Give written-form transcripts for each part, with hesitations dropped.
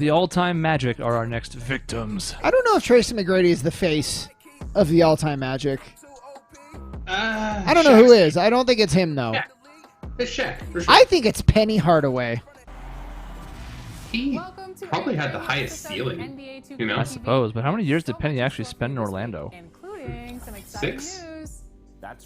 The all-time Magic are our next victims. I don't know if Tracy McGrady is the face of the all-time Magic. I don't know who is. I don't think it's him, though. Yeah. It's Shaq, for sure. I think it's Penny Hardaway. He probably had the highest ceiling, you know? I suppose, but how many years did Penny actually spend in Orlando? 6?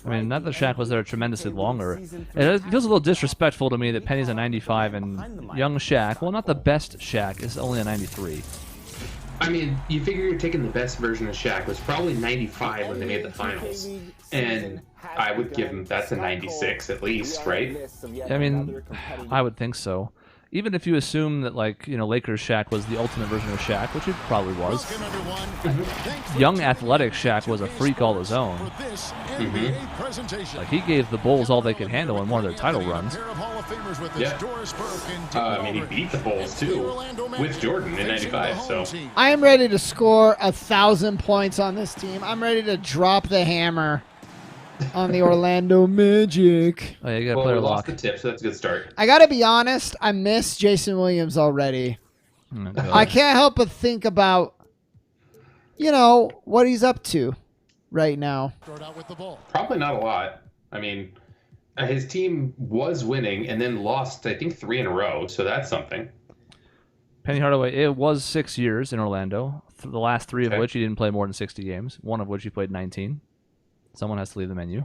I mean, not that Shaq was there tremendously longer. It feels a little disrespectful to me that Penny's a 95 and young Shaq, well, not the best Shaq, is only a 93. I mean, you figure you're taking the best version of Shaq. It was probably 95 when they made the finals. And I would give him, that's a 96 at least, right? I mean, I would think so. Even if you assume that, like, you know, Lakers Shaq was the ultimate version of Shaq, which it probably was. Young athletic Shaq was a freak all his own. Like, he gave the Bulls all they could handle in one of their title runs. Yeah. I mean, he beat the Bulls, too, with Jordan in 95, so... I am ready to score 1,000 points on this team. I'm ready to drop the hammer on the Orlando Magic. Oh, yeah, you got to Well, play we a lost lock. the tip, so that's a good start. I got to be honest, I miss Jason Williams already. I can't help but think about, you know, what he's up to right now. Probably not a lot. I mean, his team was winning and then lost, I think, 3 in a row, so that's something. Penny Hardaway, it was 6 years in Orlando, the last 3 of Okay. which he didn't play more than 60 games, one of which he played 19. Someone has to leave the menu.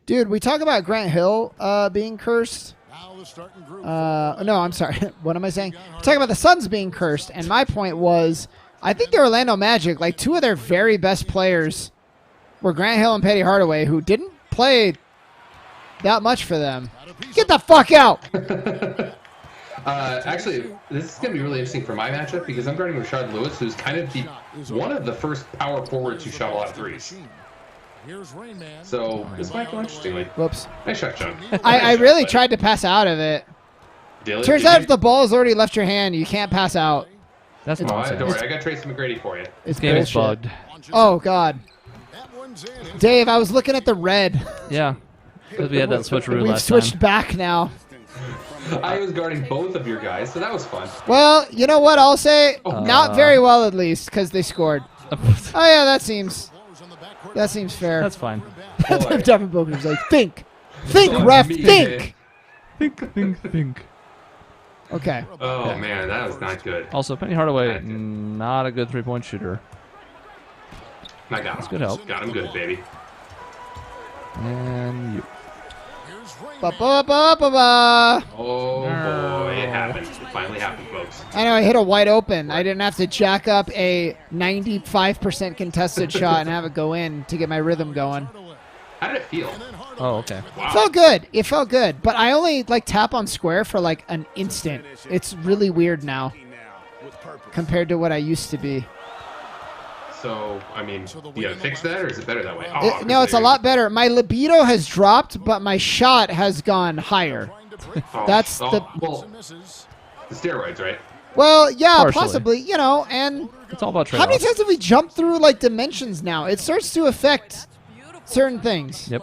Dude, we talk about Grant Hill being cursed. No, I'm sorry. What am I saying? We talk about the Suns being cursed, and my point was, I think the Orlando Magic, like 2 of their very best players were Grant Hill and Penny Hardaway, who didn't play that much for them. Get the fuck out! Actually, this is going to be really interesting for my matchup because I'm guarding Rashard Lewis, who's kind of one of the first power forwards who shot a lot of threes. So this might go interestingly. Whoops. Nice shot, Shaun. I really tried to pass out of it. Turns out if the ball has already left your hand, you can't pass out. That's Don't nonsense. worry, I got Tracy McGrady for you. It's This game is bullshit. bugged. Oh, God. Dave, I was looking at the red. Yeah. Because we had that switcheroo We've last switched time. back now. I was guarding both of your guys, so that was fun. Well, you know what I'll say? Not very well, at least, because they scored. Oh, yeah, that seems fair. That's fine. Devin Booker's like, think, ref, think. Think. Okay. Oh, man, that was not good. Also, Penny Hardaway, not a good three-point shooter. I got him. That's good help. Got him good, baby. And you. Ba-ba-ba-ba-ba. Oh, boy, it happened. It finally happened, folks. I know, I hit a wide open. I didn't have to jack up a 95% contested shot and have it go in to get my rhythm going. How did it feel? Oh, okay. Wow. It felt good. It felt good. But I only like tap on square for like an instant. It's really weird now compared to what I used to be. So, I mean, you gotta fix that, or is it better that way? No, it's a lot better. My libido has dropped, but my shot has gone higher. That's the... Well, the steroids, right? Well, yeah, Partially. possibly, you know, and It's all about how many trade-offs. times have we jumped through like dimensions now? It starts to affect certain things. Yep.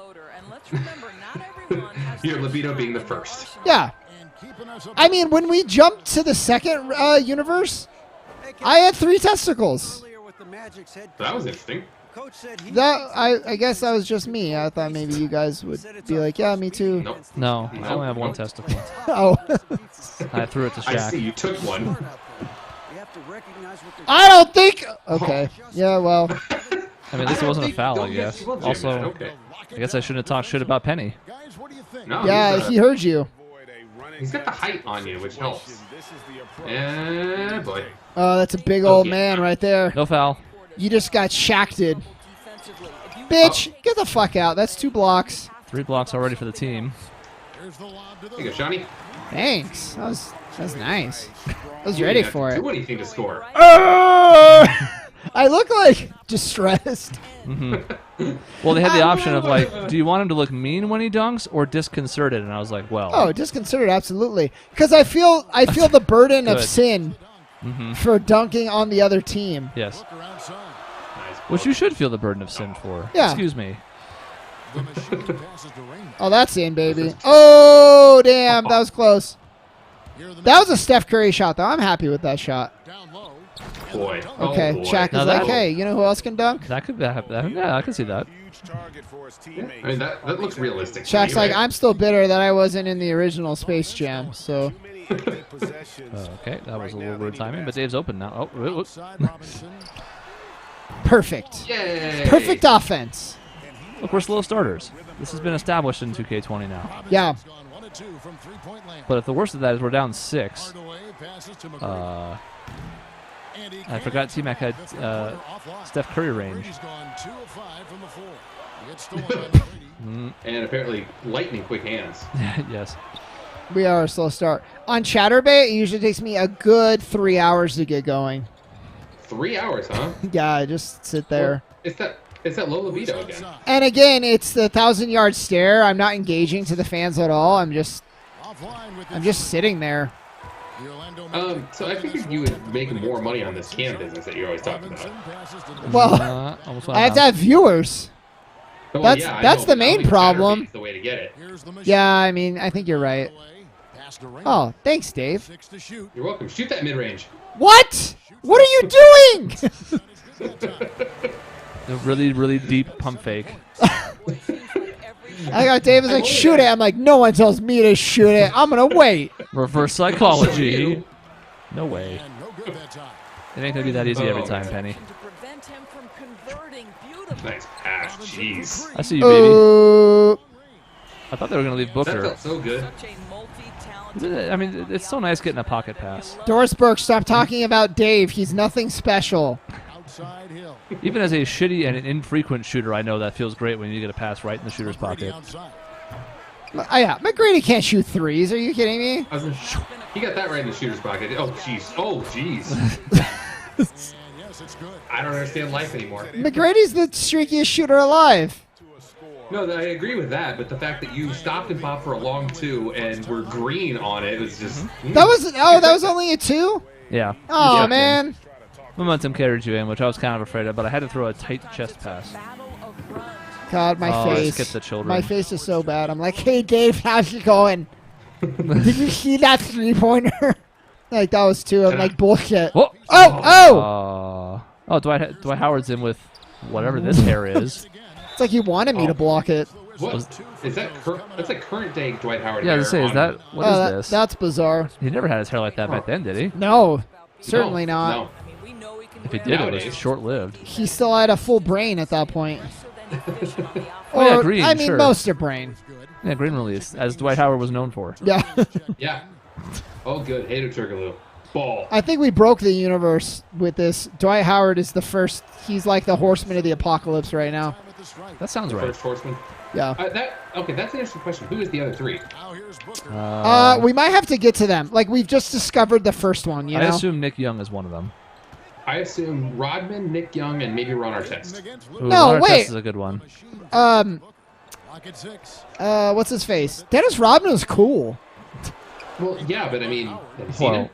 Your libido being the first. Yeah. I mean, when we jumped to the second universe, I had 3 testicles. That was interesting. That I guess that was just me. I thought maybe you guys would be like, yeah, me too. Nope. No, I only have one testicle. Oh. I threw it to I see Shaq. you took one. I don't think... Okay. Yeah, well... I mean, at least it wasn't a foul, I guess. Also, okay. I guess I shouldn't have talked shit about Penny. No, Yeah, he heard you. he's got the height on you, which helps. And boy. Oh, that's a big old Okay. man right there. No foul. You just got shacked. Bitch, get the fuck out. That's 2 blocks. 3 blocks already for the team. There you go, Shawnee. Thanks. That's nice. I was You ready didn't for have it. to do anything to score. I look like distressed. Well, they had the option of, like, do you want him to look mean when he dunks or disconcerted? And I was like, well. Oh, disconcerted, absolutely. Because I feel the burden of Good. sin for dunking on the other team. Yes. Nice. Which you should feel the burden of sin for. Yeah. Excuse me. Oh, that's in, baby. Oh, damn, that was close. That was a Steph Curry shot, though. I'm happy with that shot. Boy. Okay, Oh, boy. Shaq is like, hey, you know who else can dunk? That could happen. Yeah, I can see that. Yeah, I mean, that looks realistic. Shaq's to me, like, right? I'm still bitter that I wasn't in the original Space Jam, so. Okay, that was a little weird timing, but Dave's open now. Oh, whoops. Perfect. Yay! Perfect offense. Look, we're slow starters. This has been established in 2K20 now. Yeah. But if the worst of that is we're down 6, I forgot T-Mac had Steph Curry range. And apparently lightning quick hands. Yes. We are a slow start. On Chatterbait, it usually takes me a good 3 hours to get going. 3 hours, huh? Yeah, I just sit there. Well, it's that low libido again. And again, it's the 1,000-yard stare. I'm not engaging to the fans at all. I'm just sitting there. So I figured you would make more money on this cam business that you're always talking about. Well, almost I have to have viewers. Well, That's yeah, I that's know, the but I main think problem. Saturday's the way to get it. Yeah, I mean, I think you're right. Oh, thanks, Dave. You're welcome. Shoot that mid-range. What? What are you doing? A really, really deep pump fake. I got David's like, shoot it. I'm like, no one tells me to shoot it. I'm going to wait. Reverse psychology. No way. It ain't going to be that easy every time, Penny. Nice pass. Jeez. I see you, baby. I thought they were going to leave That Booker. felt so good. I mean, it's so nice getting a pocket pass. Doris Burke, stop talking about Dave. He's nothing special. Even as a shitty and an infrequent shooter, I know that feels great when you get a pass right in the shooter's pocket. Yeah, McGrady can't shoot threes. Are you kidding me? He got that right in the shooter's pocket. Oh, jeez. Oh, jeez. I don't understand life anymore. McGrady's the streakiest shooter alive. No, I agree with that, but the fact that you stopped and popped for a long 2 and were green on it was just... That was only a 2? Yeah. Oh, Yeah. man. Momentum carried you in, which I was kind of afraid of, but I had to throw a tight chest pass. God, my Let's face. get the children. My face is so bad. I'm like, hey, Dave, how's it going? Did you see that 3-pointer? Like, that was 2. I'm like, bullshit. Oh! Oh! Dwight Howard's in with whatever this hair is. It's like he wanted me to block it. What? Is that that's like current day Dwight Howard Yeah, I hair was saying, on- what is this? That's bizarre. He never had his hair like that back then, did he? No, certainly No, not. No. If he did, it Nowadays. was short-lived. He still had a full brain at that point. Oh, yeah, green, I mean, sure. most of brain. Yeah, green release, as Dwight Howard was known for. Yeah. Yeah. Oh, good. Hater Turkaloo. Ball. I think we broke the universe with this. Dwight Howard is the first. He's like the horseman of the apocalypse right now. That sounds right. First horseman. Yeah. Okay, that's an interesting question. Who is the other 3? We might have to get to them. Like, we've just discovered the first one, you know? I assume Nick Young is one of them. I assume Rodman, Nick Young, and maybe Ron Artest. Ooh, No, Ron Artest wait. is a good one. What's his face? Dennis Rodman was cool. Well, yeah, but I mean, have you seen Well,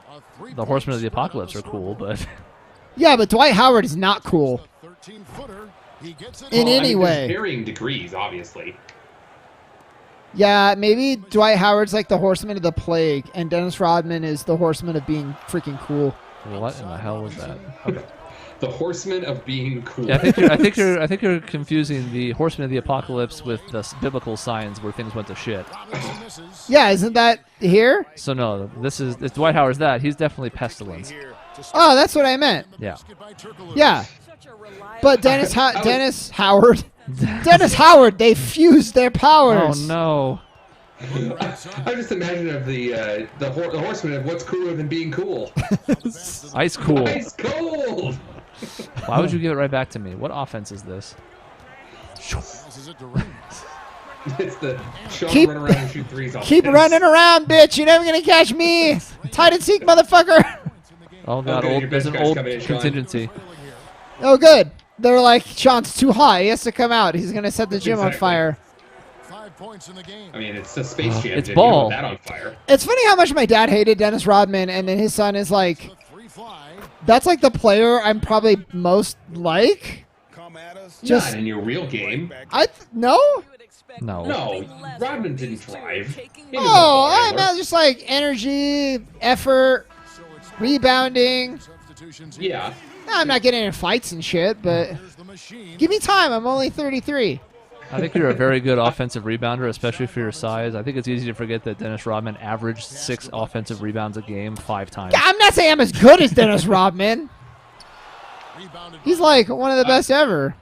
it? the Horsemen of the Apocalypse are cool, but Yeah, but Dwight Howard is not cool. In Well, I any mean, way. there's varying degrees, obviously. Yeah, maybe Dwight Howard's like the horseman of the plague, and Dennis Rodman is the horseman of being freaking cool. what in the hell was that? Okay. The horseman of being cool. Yeah, I think you're confusing the Horsemen of the Apocalypse with the biblical signs where things went to shit. Yeah, isn't that here? So no, it's Dwight Howard's that. He's definitely pestilence. Oh, that's what I meant. Yeah. Yeah. But Dennis Howard, they fused their Oh powers. no. I just imagine of the horseman of what's cooler than being cool. Ice cool. Ice cold. Why would you give it right back to me? What offense is this? It's the Shaun Keep- run around and shoot threes off. Keep running around, bitch. You're never going to catch me. Hide and seek, motherfucker. Oh god, Okay, your there's best an guy's old coming in, Shaun. contingency. Oh, good. They're like, Sean's too high. He has to come out. He's going to set the gym on Exactly. fire. I mean, it's a Space Jam. It's gym. ball. You don't want that on fire. It's funny how much my dad hated Dennis Rodman, and then his son is like, that's like the player I'm probably most like. Just not in your real game. No? No. No, Rodman didn't drive. He didn't Oh, ball I handler. meant just like energy, effort, rebounding. Yeah. I'm not getting in fights and shit, but give me time. I'm only 33. I think you're a very good offensive rebounder, especially for your size. I think it's easy to forget that Dennis Rodman averaged 6 offensive rebounds a game 5 times. I'm not saying I'm as good as Dennis Rodman. He's like one of the best ever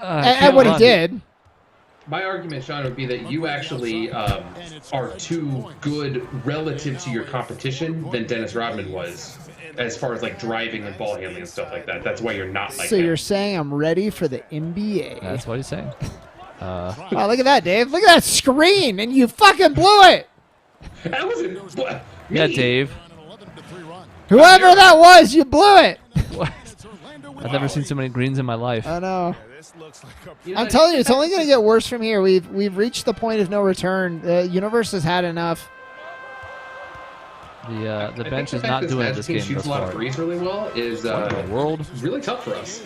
at what he did. My argument, Shaun, would be that you actually are too good relative to your competition than Dennis Rodman was, as far as like driving and ball handling and stuff like that. That's why you're not like So that. you're saying I'm ready for the NBA. That's what he's saying. Wow, look at that, Dave. Look at that screen, and you fucking blew it. That wasn't me. Yeah, Dave. Whoever that was, you blew it. What? I've never seen so many greens in my life. I know. You know, I'm telling you, it's only going to get worse from here. We've reached the point of no return. The universe has had enough. The I bench think is not the fact doing it that this team game shoots thus a lot far. of threes really well is What in the world? really tough for us.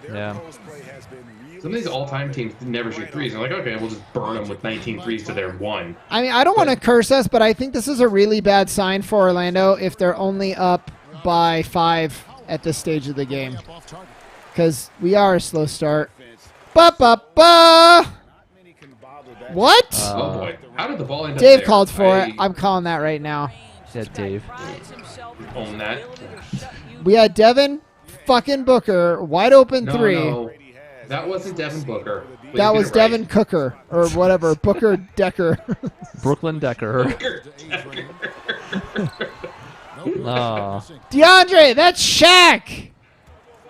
Yeah. Some of these all-time teams never shoot threes. They're like, okay, we'll just burn them with 19 threes to their 1. I mean, I don't want to curse us, but I think this is a really bad sign for Orlando if they're only up by 5 at this stage of the game. Because we are a slow start. Ba-ba-ba! What? Oh boy, how did the ball end up Dave there? called for I it. I'm calling that right now. Yeah, Dave. own that. We had Devin fucking Booker, wide open No, 3. no, that wasn't Devin Booker. Please That get was it right. Devin Cooker, or whatever. Booker Decker. Brooklyn Decker. Oh. DeAndre, that's Shaq!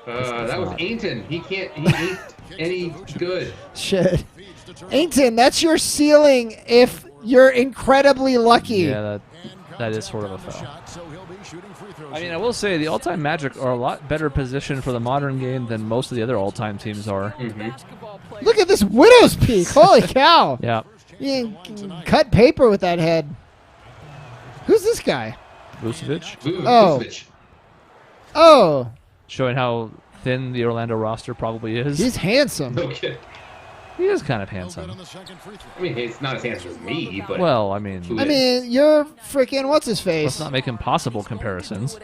That was Ainton. He ain't any good. Shit. Ainton, that's your ceiling if you're incredibly lucky. Yeah, that is sort of a foul. I mean, I will say the all-time Magic are a lot better positioned for the modern game than most of the other all-time teams are. Look at this Widow's Peak. Holy cow. Yeah. You can cut paper with that head. Who's this guy? Vucevic, Ooh, Oh. Vucevic. Oh, showing how thin the Orlando roster probably is. he's handsome. No kidding. He is kind of handsome. I mean, he's not as handsome as me, but Well, I mean, Who I mean, you're freaking what's his let's face? not make impossible comparisons.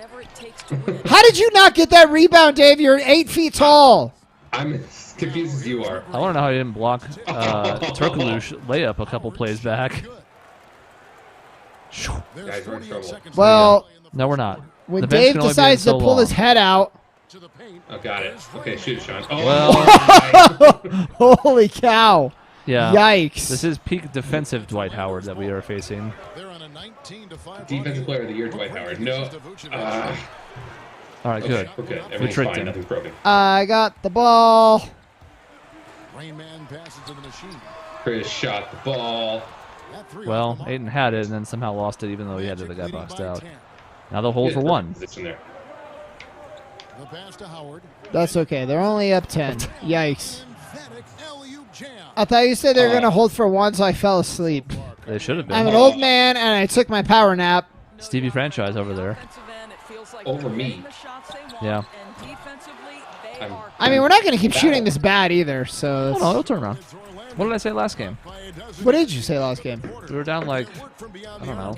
How did you not get that rebound, Dave? You're 8 feet tall. I'm as confused as you are. I want to know how he didn't block Turkoglu's layup a couple plays back. Guys, we're in trouble. Well, No, we're not. when The bench Dave can only be decides in to so pull his long. head out, Oh, got it. Okay, shoot, Shaun. Oh, Well, holy cow. yeah. Yikes. This is peak defensive Dwight Howard that we are facing. Defensive Player of the Year, Dwight Howard. No. All right, good. Okay, We everything's tricked fine. him. Nothing's broken. I got the ball. Chris shot the ball. Well, Aiden had it and then somehow lost it, even though he had the guy boxed out. Now they'll hold for one. Position there. That's okay. They're only up 10. Yikes. I thought you said they were going to hold for 1, so I fell asleep. They should have been. I'm an old man, and I took my power nap. Stevie franchise over there. Over me. Yeah. I mean, we're not going to keep shooting this bad either, so... Hold on, it'll turn around. What did I say last game? What did you say last game? We were down like, I don't know,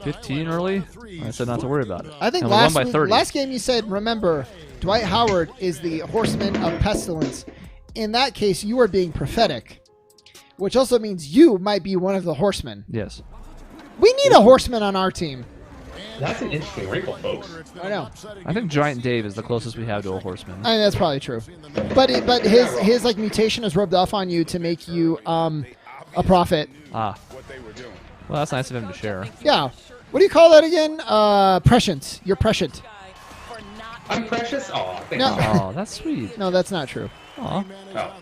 15 early? I said not to worry about it. I think And we won last by 30. last game you said, remember, Dwight Howard is the horseman of pestilence. In that case, you are being prophetic, which also means you might be one of the horsemen. Yes. We need a horseman on our team. That's an interesting wrinkle, folks. I know. I think Giant Dave is the closest we have to a horseman. I mean, that's probably true. But his like mutation is rubbed off on you to make you a prophet. Ah. Well, that's nice of him to share. Yeah. What do you call that again? Prescient. You're prescient. I'm precious. Oh, thank No. you. Oh, that's sweet. No, that's not true. Aw. Oh.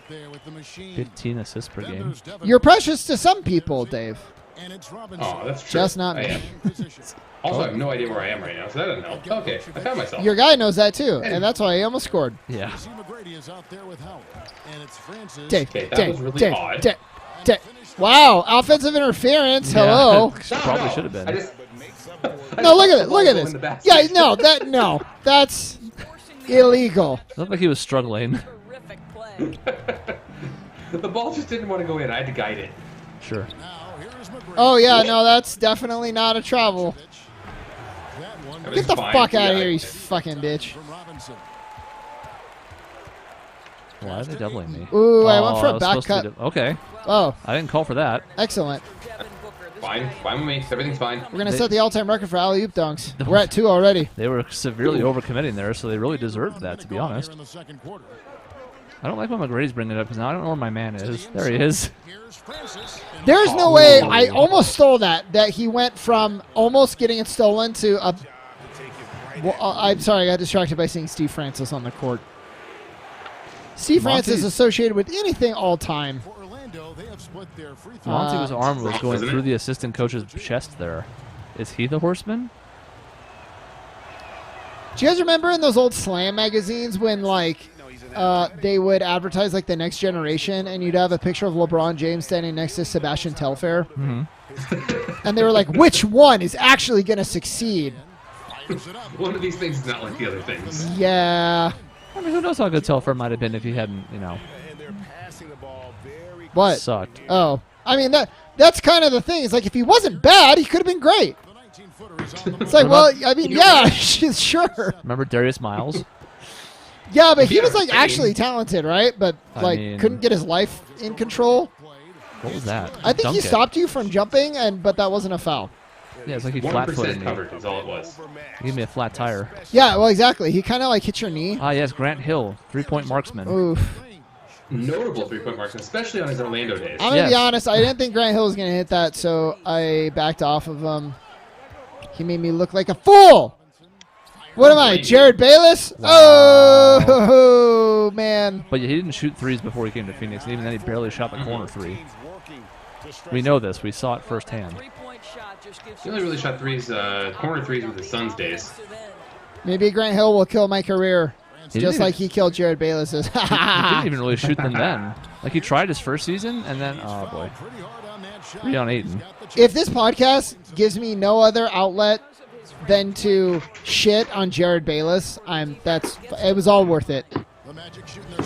15 assists per game. You're precious to some people, Dave. Oh, that's true. Just not I me. am. Also, I have no idea where I am right now, so that doesn't help. Okay, I found myself. Your guy knows that too, and that's why he almost scored. Yeah. Dave, Okay, that Dave, was really Dave, odd. Dave. Wow, offensive interference. Hello. Yeah. Probably should have been. I just, No, look at it. the Look at ball in this. the basket. Yeah, no, that's illegal. It looked like he was struggling. The ball just didn't want to go in. I had to guide it. Sure. Oh, yeah, no, that's definitely not a travel. Get the fuck out of here, you fucking bitch. Why are they doubling me? Ooh, I went for a back cut. Okay. Oh. I didn't call for that. Excellent. Fine with me. Everything's fine. We're going to set the all-time record for alley-oop dunks. We're at 2 already. They were severely overcommitting there, so they really deserved that, to be honest. I don't like when McGrady's bringing it up because now I don't know where my man is. There he is. There's no way. I almost stole that. That he went from almost getting it stolen to a... Well, I'm sorry, I got distracted by seeing Steve Francis on the court. Steve Francis associated with anything all-time. Monty's arm was going through the assistant coach's chest there. Is he the horseman? Do you guys remember in those old Slam magazines when, like, they would advertise, like, the next generation, and you'd have a picture of LeBron James standing next to Sebastian Telfair? Mm-hmm. And they were like, which one is actually going to succeed? One of these things is not like the other things. Yeah. I mean, who knows how good Telfair might have been if he hadn't, you know, what? Sucked. Oh. I mean, that's kind of the thing. It's like, if he wasn't bad, he could have been great. It's like, well, I mean, yeah, sure. Remember Darius Miles? Yeah, but he was, like, actually talented, right? But, like, couldn't get his life in control. What was that? I think he stopped you from jumping, but that wasn't a foul. Yeah, it's like he flat-footed me. Covered is all it was. He gave me a flat tire. Yeah, well, exactly. He kind of, like, hit your knee. Ah, yes, Grant Hill, three-point marksman. Oof. Notable three-point marksman, especially on his Orlando days. I'm going to be honest. I didn't think Grant Hill was going to hit that, so I backed off of him. He made me look like a fool. What am I, Jared Bayless? Wow. Oh, man. But he didn't shoot threes before he came to Phoenix, and even then he barely shot the corner three. We know this. We saw it firsthand. He only really shot threes, corner threes with the Suns days. Maybe Grant Hill will kill my career, just like he killed Jared Bayless's. He didn't even really shoot them then. Like, he tried his first season, and then, oh, boy. 3 on Ayton. If this podcast gives me no other outlet than to shit on Jared Bayless, it was all worth it.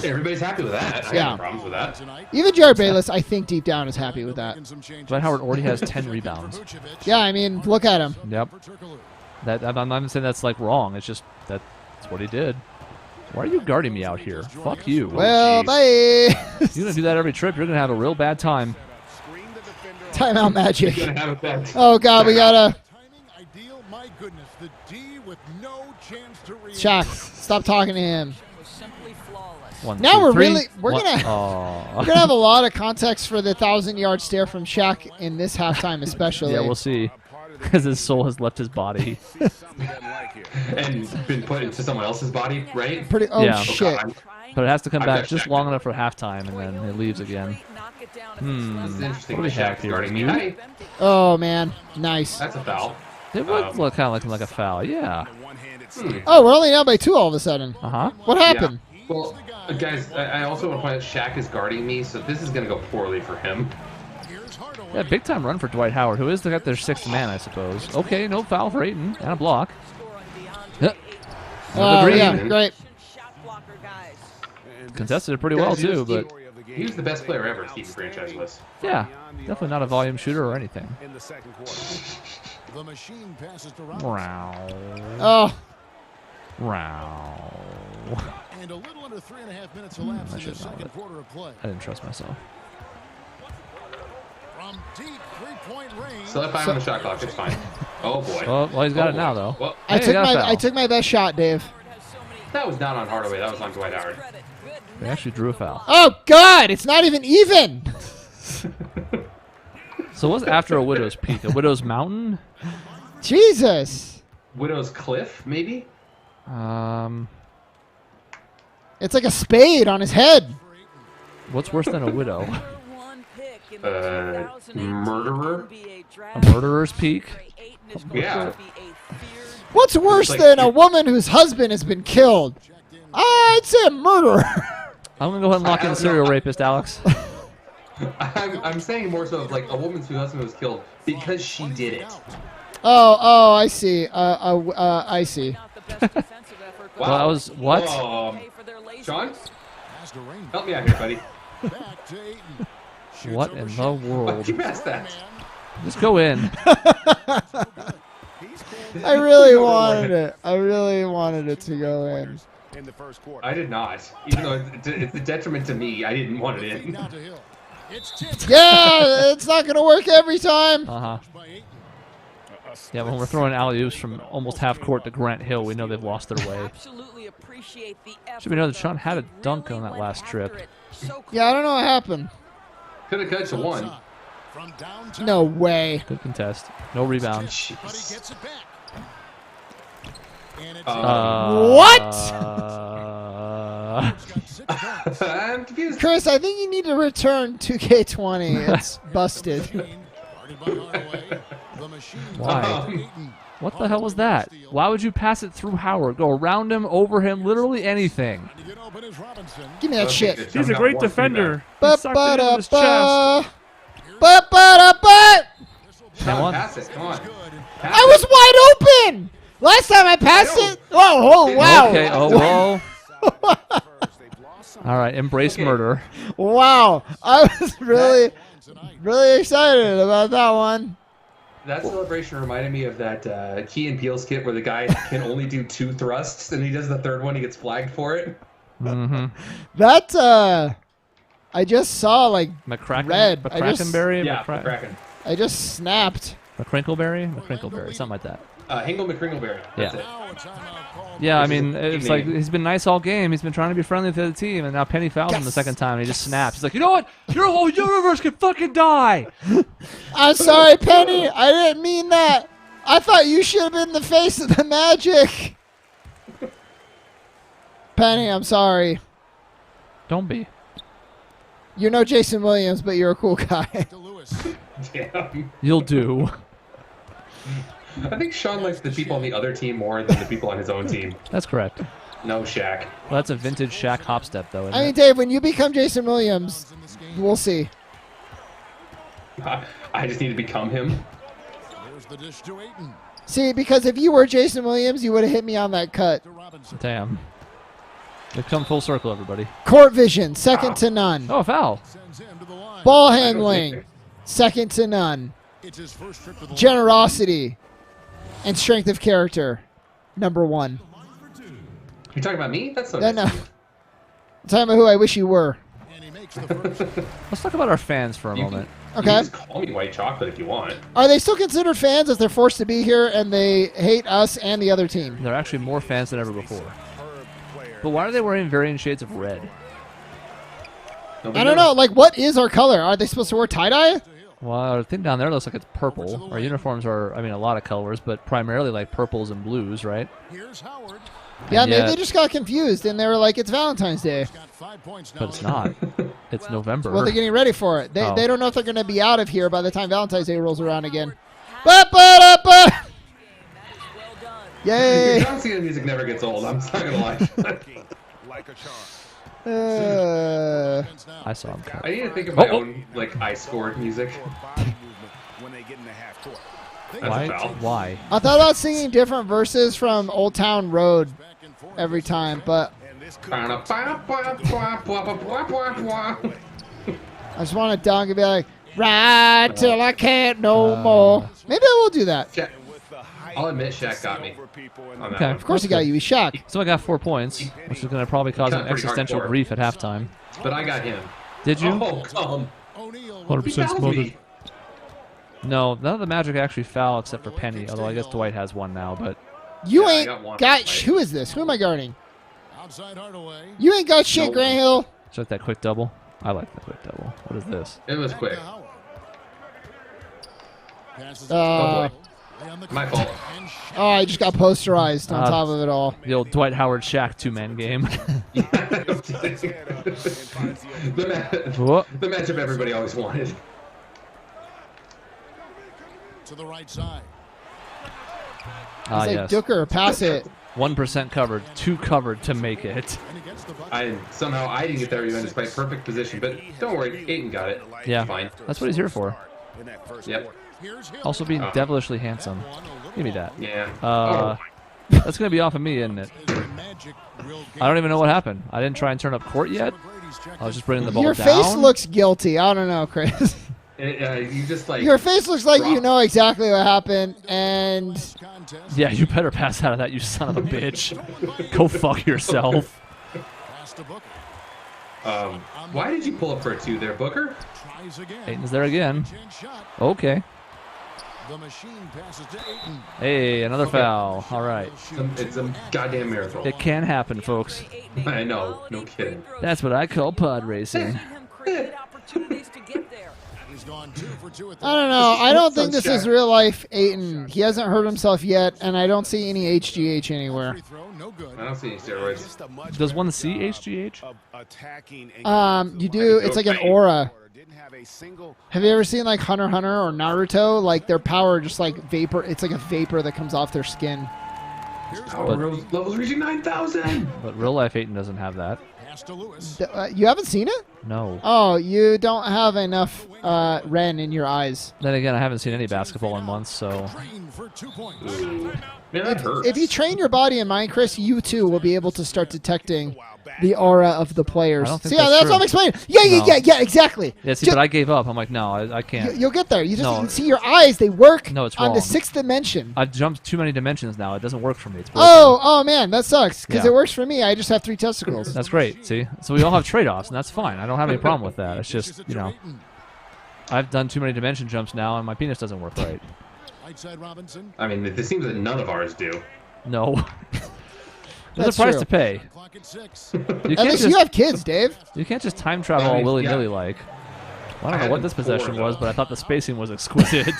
Everybody's happy with that. I got no problems with that. Even Jared Bayless, I think deep down, is happy with that. Dwight Howard already has 10 rebounds. Yeah, I mean, look at him. Yep. I'm not even saying that's, like, wrong. It's just that's what he did. Why are you guarding me out here? Fuck you. Well, bye. You're going to do that every trip. You're going to have a real bad time. Timeout magic. You're gonna have a bad time. Oh, God, we got to... Shaq, stop talking to him. Now we're gonna have a lot of context for the 1,000-yard stare from Shaq in this halftime, especially. Yeah, we'll see, because his soul has left his body and been put into someone else's body, right? Shit! But it has to come back just long enough for halftime, and then it leaves again. What do we have here? Oh man, nice. That's a foul. It would look kind of like a foul, yeah. Oh, we're only down by 2 all of a sudden. What happened? Yeah. Well, guys, I also want to point out Shaq is guarding me, so this is going to go poorly for him. Yeah, big time run for Dwight Howard, who is their 6th man, I suppose. Okay, no foul for Ayton, and a block. Yeah, great. Contested it pretty well, too, but... He was the best player ever to keep the franchise list. Yeah, definitely not a volume shooter or anything. The machine passes to Oh. And a little under 3.5 minutes elapsed in the second quarter of play. I didn't trust myself. From deep three-point range. Still have 5 on the shot clock. It's fine. Oh boy. Well, he's got it now though. Well, I took my best shot, Dave. That was not on Hardaway. That was on Dwight Howard. They actually drew a foul. Oh God! It's not even. So what's after a Widow's Peak? A Widow's Mountain? Jesus. Widow's Cliff, maybe? It's like a spade on his head. What's worse than a widow? Murderer? A murderer's peak? Yeah. What's worse than a woman whose husband has been killed? I'd say a murderer. I'm going to go ahead and lock in a serial rapist, Alex. I'm saying more so of like a woman whose husband was killed because she did it. Oh, I see. I see. Wow. Well, that was what? Shaun? Help me out here, buddy. Back to Ayton. Shoots What over in the Shaun. world? Why'd you pass that? Just go in. I really wanted it. I really wanted it to go in. I did not. Even though it's a detriment to me, I didn't want it in. Now to Hill. It's tipped Yeah, it's not going to work every time. Uh-huh. by Ayton. Yeah, when we're throwing alley-oops from almost half court to Grant Hill, we know they've lost their way. Absolutely appreciate the effort. Should we know that Shaun though. had a He dunk really on that went last after trip. it. So Yeah, I don't know what happened. Could have cut to one. From downtown. No way. Good contest. No rebound. But he Jeez. gets it back. And it's What? got 6 points. I'm confused. Chris, I think you need to return 2K20. It's busted. Started by Hardaway. The machine. Why? Ayton. What the hell was that? Why would you pass it through Howard? Go around him, over him, literally anything. To get open is Robinson. Give me that shit. He's a great defender. He Ba sucked ba it into da his chest. ba. Ba ba da ba. Come on. Pass it. Come on. I was wide open. Last time I passed it. Oh, wow. Okay, oh, whoa. All right, embrace murder. Wow. I was really excited about that one. That celebration reminded me of that Key and Peele skit where the guy can only do 2 thrusts, and he does the third one, he gets flagged for it. Mm-hmm. That, I just saw, like, McCracken, red. McCrackenberry? Yeah, Kraken. I just snapped. McCrinkleberry? McCrinkleberry, something like that. Hingle McCringleberry. That's Yeah. it. Now a timeout called. Yeah, I Which is mean, a it's teammate. like he's been nice all game. He's been trying to be friendly with the other team, and now Penny fouls him the second time, and he just snaps. He's like, you know what? Your whole universe can fucking die. I'm sorry, Penny. I didn't mean that. I thought you should have been the face of the Magic. Penny, I'm sorry. Don't be. You're no Jason Williams, but you're a cool guy. To Lewis. Damn. You'll do. I think Shaun likes the people on the other team more than the people on his own team. That's correct. No, Shaq. Well, that's a vintage Shaq hop step, though, isn't I mean, it? Dave, when you become Jason Williams, we'll see. I just need to become him. There's the dish to Ayton. See, because if you were Jason Williams, you would have hit me on that cut. To Robinson. Damn. We've come full circle, everybody. Court vision, second to none. Oh, a foul. Sends him to the line. Ball I don't handling, think- second to none. It's his first trip to the line. Generosity and strength of character, number 1. You're talking about me? That's so No, nice. no. I'm talking about who I wish you were. And he makes the first. Let's talk about our fans for a You moment. can Okay. just call me white chocolate if you want. Are they still considered fans if they're forced to be here and they hate us and the other team? There are actually more fans than ever before. But why are they wearing varying shades of red? Nobody I don't knows. know. Like, what is our color? Are they supposed to wear tie-dye? Well, our thing down there looks like it's purple. Our uniforms are, I mean, a lot of colors, but primarily like purples and blues, right? Here's Howard. Yeah, And maybe yet- they just got confused and they were like, it's Valentine's Day. Got 5 points now. But it's not. It's November. Well, they're getting ready for it. They, Oh. they don't know if they're going to be out of here by the time Valentine's Day rolls around again. Ba-ba-da-ba! Yay! John Cena music never gets old. I'm just not gonna lie. I saw him cut. I need to think of my Oh, oh. own like I scored music. That's a Why? foul. Why? I thought about singing different verses from Old Town Road every time, but I just want to dunk and be like, ride till I can't no more. Maybe I will do that. Shaq, I'll admit Shaq got me on that Okay. one. Of course he got you. He's shocked. So I got 4 points, which is going to probably cause Got an pretty existential hardcore. grief at halftime. But I got him. Did you? Oh, come. O'Neal. 100% He fouled smothered. me. No, none of the Magic actually foul except for Penny, although I guess Dwight has one now, but You Yeah, I ain't got one. got. Who is this? Who am I guarding? Outside Hardaway. You ain't got shit, Nope. Grant Hill. is that quick double? I like the quick double. What is this? It was Back quick. to Howard. Passes Uh, Lay on the My court. fault. And Shaq. Oh, I just got posterized on Uh, top of it all. The old Dwight Howard Shaq 2-man game. the, Whoa. the matchup everybody always wanted. To the right side. Ah, It's like yes. Dooker, pass it. 1% covered, 2 covered to make it. And he gets the bucket. Somehow I didn't get that rebound despite perfect position, but don't worry, Ayton got it. Yeah, Fine. that's what he's here for. Yep. Here's Hill. Also being devilishly handsome. Give me that. Yeah. That's going to be off of me, isn't it? Is the Magic will I don't even know what happened. I didn't try and turn up court yet. Grady I was just bringing the ball Your down. face looks guilty. I don't know, Chris. You just like Your face looks like you know exactly what happened, and Yeah, you better pass out of that, you son of a bitch. Go fuck yourself. Why did you pull up for a 2 there, Booker? Aiton's there again. Okay. Hey, another foul. All right. It's a goddamn miracle. It can happen, folks. I know, no kidding. That's what I call pod racing. I don't know. I don't think this is real life Aiton. He hasn't hurt himself yet, and I don't see any HGH anywhere. I don't see any steroids. Does one see HGH? You do. It's like an aura. Have you ever seen like Hunter x Hunter or Naruto? Like their power just like vapor. It's like a vapor that comes off their skin. Power levels reaching 9,000. But real life Aiton doesn't have that. You haven't seen it? No. Oh, you don't have enough Ren in your eyes. Then again, I haven't seen any basketball in months, so. Man, that hurts. If you train your body in mind, Chris, you too will be able to start detecting the aura of the players. I don't think So yeah, that's that's true. what I'm explaining. Yeah, exactly. Yeah, see, but I gave up. I'm like, no, I can't. You'll get there. You just No. you can see your eyes. They work No, it's on the wrong. 6th dimension. I've jumped too many dimensions now. It doesn't work for me. It's broken. Oh man, that sucks because Yeah. it works for me. I just have 3 testicles. That's great. See? So we all have trade-offs, and that's fine. I don't have any problem with that. It's just, you know, I've done too many dimension jumps now, and my penis doesn't work right. I mean, it seems that none of ours do. No. There's That's a price true. to pay. You At can't least just you have kids, Dave. you can't just time travel all willy-nilly like. I don't know what this possession four, was, though. but I thought the spacing was exquisite.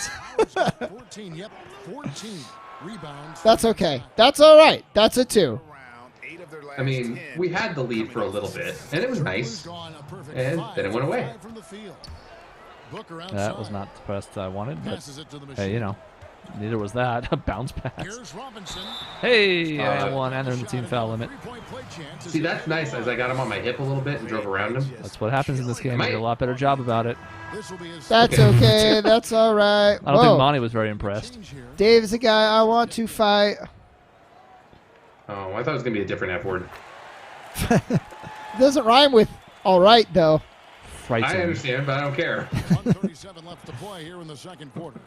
14 rebounds. That's okay. That's all right. That's a 2. I mean, we had the lead for a little bit, and it was nice, and then it went away. That was not the press that I wanted, but hey, you know, neither was that. A bounce pass. Hey, I have one, and they're in the team foul limit. See, that's nice, as I got him on my hip a little bit and drove around him. That's what happens in this game. They did a lot better job about it. That's okay. That's all right. I don't think Monty was very impressed. Dave's a guy I want to fight. Oh, I thought it was going to be a different F word. It doesn't rhyme with all right, though. I Frightening. understand, but I don't care. 137 left to play here in the second quarter.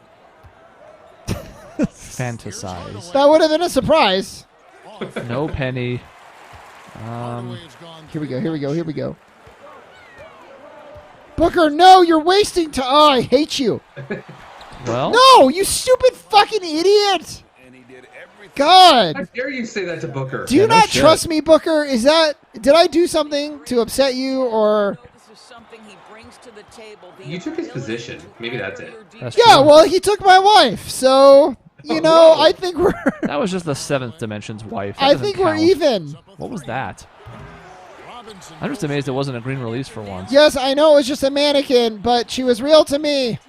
Fantasize. That would have been a surprise. No penny. Here we go. Here we go. Here we go. Booker, no, you're wasting time. Oh, I hate you. Well, No, you stupid fucking idiot. God. How dare you say that to Booker? Do you Yeah, no not shit. trust me, Booker? Did I do something to upset you or? This is something he brings to the table. You took his position. Maybe that's it. that's Yeah, true. well, he took my wife. So, you know, whoa. I think we're That was just the 7th dimension's wife. That I doesn't think we're count. even. What was that? I'm just amazed it wasn't a green release for once. Yes, I know it was just a mannequin, but she was real to me.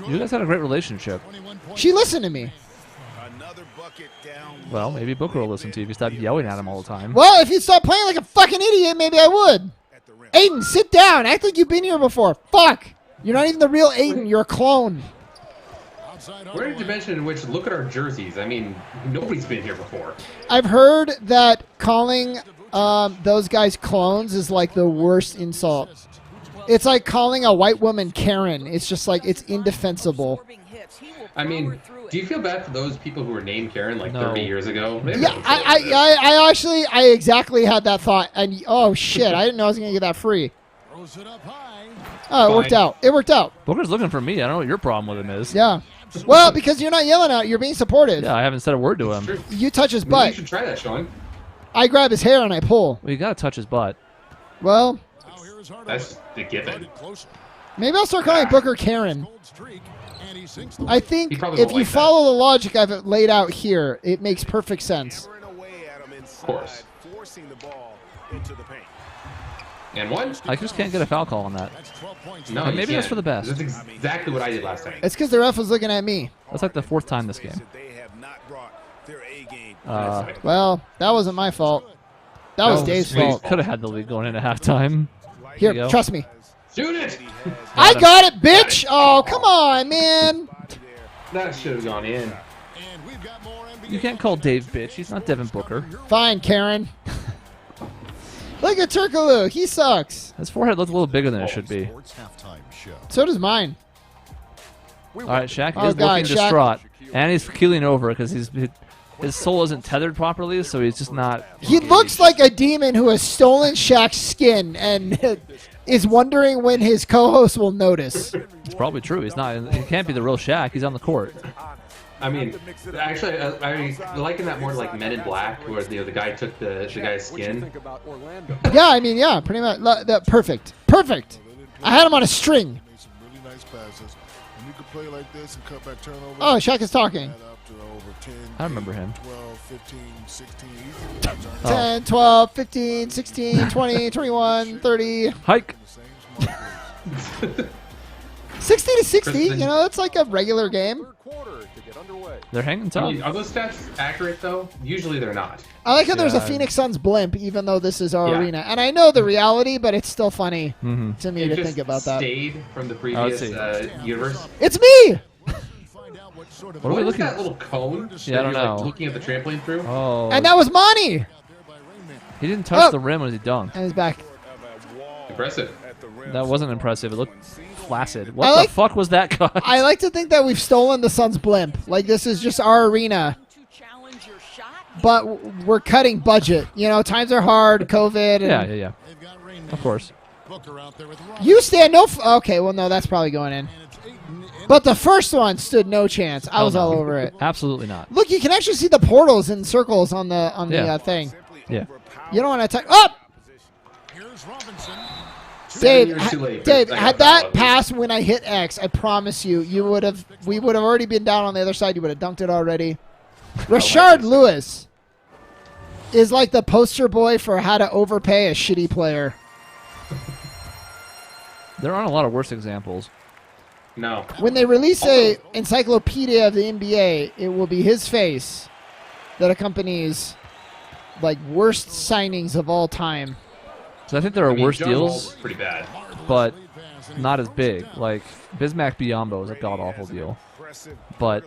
You guys had a great relationship. She listened to me. Well, maybe Booker will listen to you if you stop yelling at him all the time. Well, if you'd stop playing like a fucking idiot, maybe I would. Aiden, sit down. Act like you've been here before. Fuck. You're not even the real Aiden. You're a clone. We're in a dimension in which, look at our jerseys. I mean, nobody's been here before. I've heard that calling those guys clones is like the worst insult. It's like calling a white woman Karen. It's just like, it's indefensible. I mean, do you feel bad for those people who were named Karen like No. 30 years ago? They have Yeah, no choice in this. I actually, I exactly had that thought. And oh shit, I didn't know I was going to get that free. Oh, it worked Fine. out. It worked out. Booker's looking for me. I don't know what your problem with him is. Yeah. Well, because you're not yelling out, you're being supportive. Yeah, I haven't said a word to him. True. You touch his Maybe you butt. should try that, Shaun. I grab his hair and I pull. Well, you gotta touch his butt. Well, That's the given. maybe I'll start calling Booker Karen. I He think probably if won't you like that. follow the logic I've laid out here, it makes perfect sense. Of course. And one? I just can't get a foul call on that. No, But you maybe that's can't. for the best. That's exactly what I did last time. It's because the ref was looking at me. That's like the 4th time this game. Well, that wasn't my fault. That was No, Dave's Sweet. fault. Could have had the lead going into halftime. Here, you go. trust me. Shoot it! I him. got it, bitch! Oh, come on, man. That should have gone in. You can't call Dave bitch. He's not Devin Booker. Fine, Karen. Look at Turkaloo. He sucks. His forehead looked a little bigger than it should be. So does mine. All right, Shaq Oh, is God, looking Shaq. distraught, and he's keeling over because his soul isn't tethered properly, so he's just not. He looks like a demon who has stolen Shaq's skin and is wondering when his co-host will notice. It's probably true. He's not. He can't be the real Shaq. He's on the court. I mean, actually, I liken that more to like Men in Black, where the guy took the guy's skin. Yeah, I mean, yeah, pretty much. Perfect. Perfect. I had him on a string. Oh, Shaq is talking. I remember him. 10, 12, 15, 16, 20, 21, 30. Hike. 60 to 60, you know, that's like a regular game. They're hanging I tough. mean, are those stats accurate though? Usually they're not. I like how there's a Yeah. Phoenix Suns blimp, even though this is our Yeah. arena. And I know the reality, but it's still funny Mm-hmm. to me It to just think about that. stayed from the let's previous see. universe. It's me! What are What we is looking that at? little cone? Yeah, I don't that you're, know. Like, looking at the trampoline through. Oh, And that was Monty! he didn't touch Oh. the rim when he dunked. And he's back. Impressive. That wasn't impressive. It looked flaccid. What I the like- fuck was that cut? I like to think that we've stolen the Suns blimp. Like, this is just our arena. To challenge your shot. But we're cutting budget. You know, times are hard, COVID. And Yeah. Of course. You stand no... Okay, well, no, that's probably going in. But the first one stood no chance. I was all over it. Absolutely not. Look, you can actually see the portals and circles on the Yeah. thing. Yeah. You don't want to attack. Up! Dave, years too late, Dave, but I had got that that. passed when I hit X, I promise you, we would have already been down on the other side. You would have dunked it already. Rashard Lewis is like the poster boy for how to overpay a shitty player. There aren't a lot of worse examples. No. When they release a encyclopedia of the NBA, it will be his face that accompanies like worst signings of all time. So I think there are I mean, worse John deals, Wall's pretty bad. but not as big. Like Bismack Biyombo was a god awful deal, but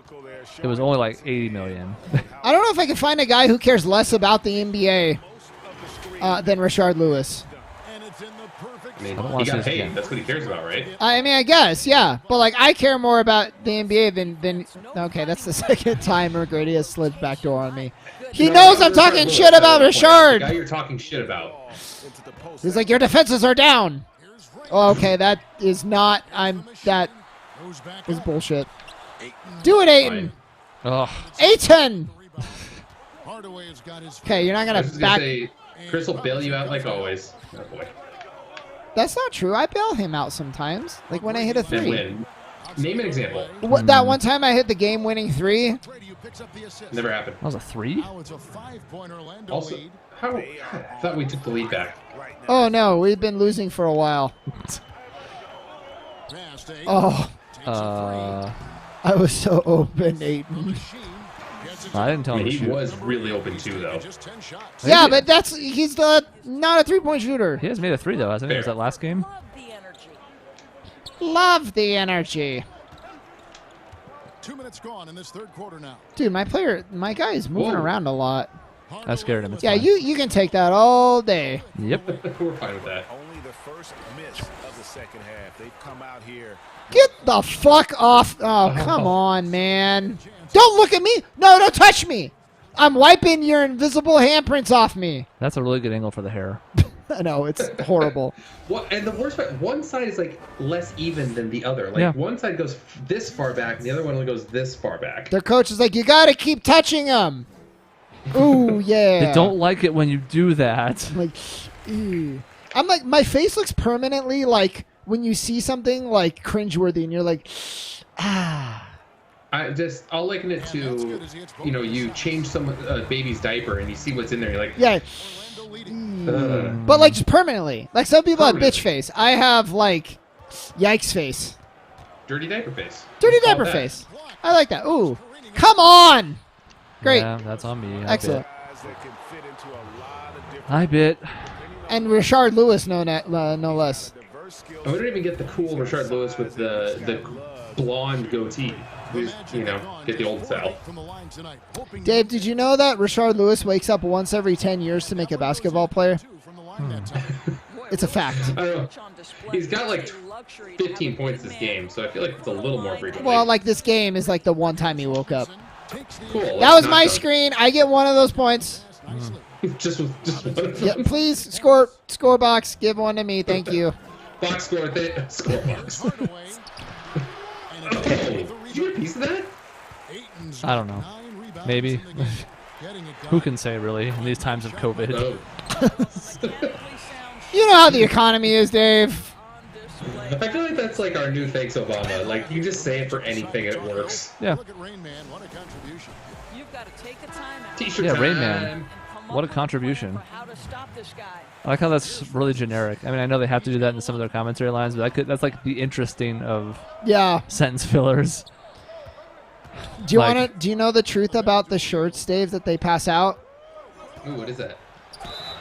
it was only like 80 million. I don't know if I can find a guy who cares less about the NBA than Rashard Lewis. I mean, I don't he wanna see got this paid. again. That's what he cares about, right? I mean, I guess, yeah. But, like, I care more about the NBA than okay, that's the second time McGrady has slid backdoor on me. He No, knows no, I'm Rashard talking Lewis, shit about that's the point. The guy Rashard. you're talking shit about. He's like, your defenses are down. Oh, okay, that is not, that is bullshit. Do it, Aiton. Ugh. Aiton! Okay, you're not I going was to just gonna back. say, Chris will bail you out like always. Oh boy. That's not true. I bail him out sometimes. Like when I hit a And three. win. Name an example. That one time I hit the game-winning three. Never happened. That was a 3? Also, how? I thought we took the lead back. Oh, no, we've been losing for a while. Oh, I was so open, Aiton. I didn't tell I him mean, to he shoot. was really open too, though. Yeah, but he's not a three-point shooter. He has made a 3 though, hasn't he? Was Fair. that last game? Love the energy. Love the energy. 2 minutes gone in this third quarter now. Dude, my guy is moving Whoa. around a lot. I scared him. It's Yeah, fine. you can take that all day. Yep. We're fine with that. Only the first miss of the second half. They've come out here. Get the fuck off. Oh, come on, man. Don't look at me. No, don't touch me. I'm wiping your invisible handprints off me. That's a really good angle for the hair. No, it's horrible. Well, and the worst part, one side is like less even than the other. Like Yeah. one side goes this far back, and the other one only goes this far back. Their coach is like, you got to keep touching them. Ooh, yeah. They don't like it when you do that. I'm like, ew. I'm like, my face looks permanently like when you see something like cringeworthy and you're like, ah. I'll liken it to, you change some baby's diaper and you see what's in there. You're like, Yeah. But like just permanently. Like some people have bitch face. I have like yikes face. dirty diaper face. Dirty Let's call diaper it that. face. I like that. Ooh. Come on. Great. Yeah, that's on me. Excellent. Guys that can fit into a lot of different I bit. And Rashard Lewis, no less. diverse skills. I wouldn't even get the cool Rashard Lewis with the blonde goatee. We just, get the old style. Dave, did you know that Rashard Lewis wakes up once every 10 years to make a basketball player? It's a fact. I don't know. He's got like 15 points this game, so I feel like it's a little more frequent. Well, like this game is like the one time he woke up. Cool. That was my screen. I get one of those points. just one of them. Yeah, please score box. Give one to me. Thank you. Box score. Score box. Okay. Did you get a piece of that? I don't know. Maybe. Who can say, really, in these times of COVID? No. You know how the economy is, Dave. I feel like that's like our new thanks Obama. Like, you just say it for anything and it works. Yeah. You've got to take a timeout. T-shirt Yeah, time. Rain Man. What a contribution. How to stop this guy. I like how that's really generic. I mean, I know they have to do that in some of their commentary lines, but that's like the interesting of Yeah. sentence fillers. Do you Like- want to? Do you know the truth about the shirts, Dave, that they pass out? Ooh, what is that?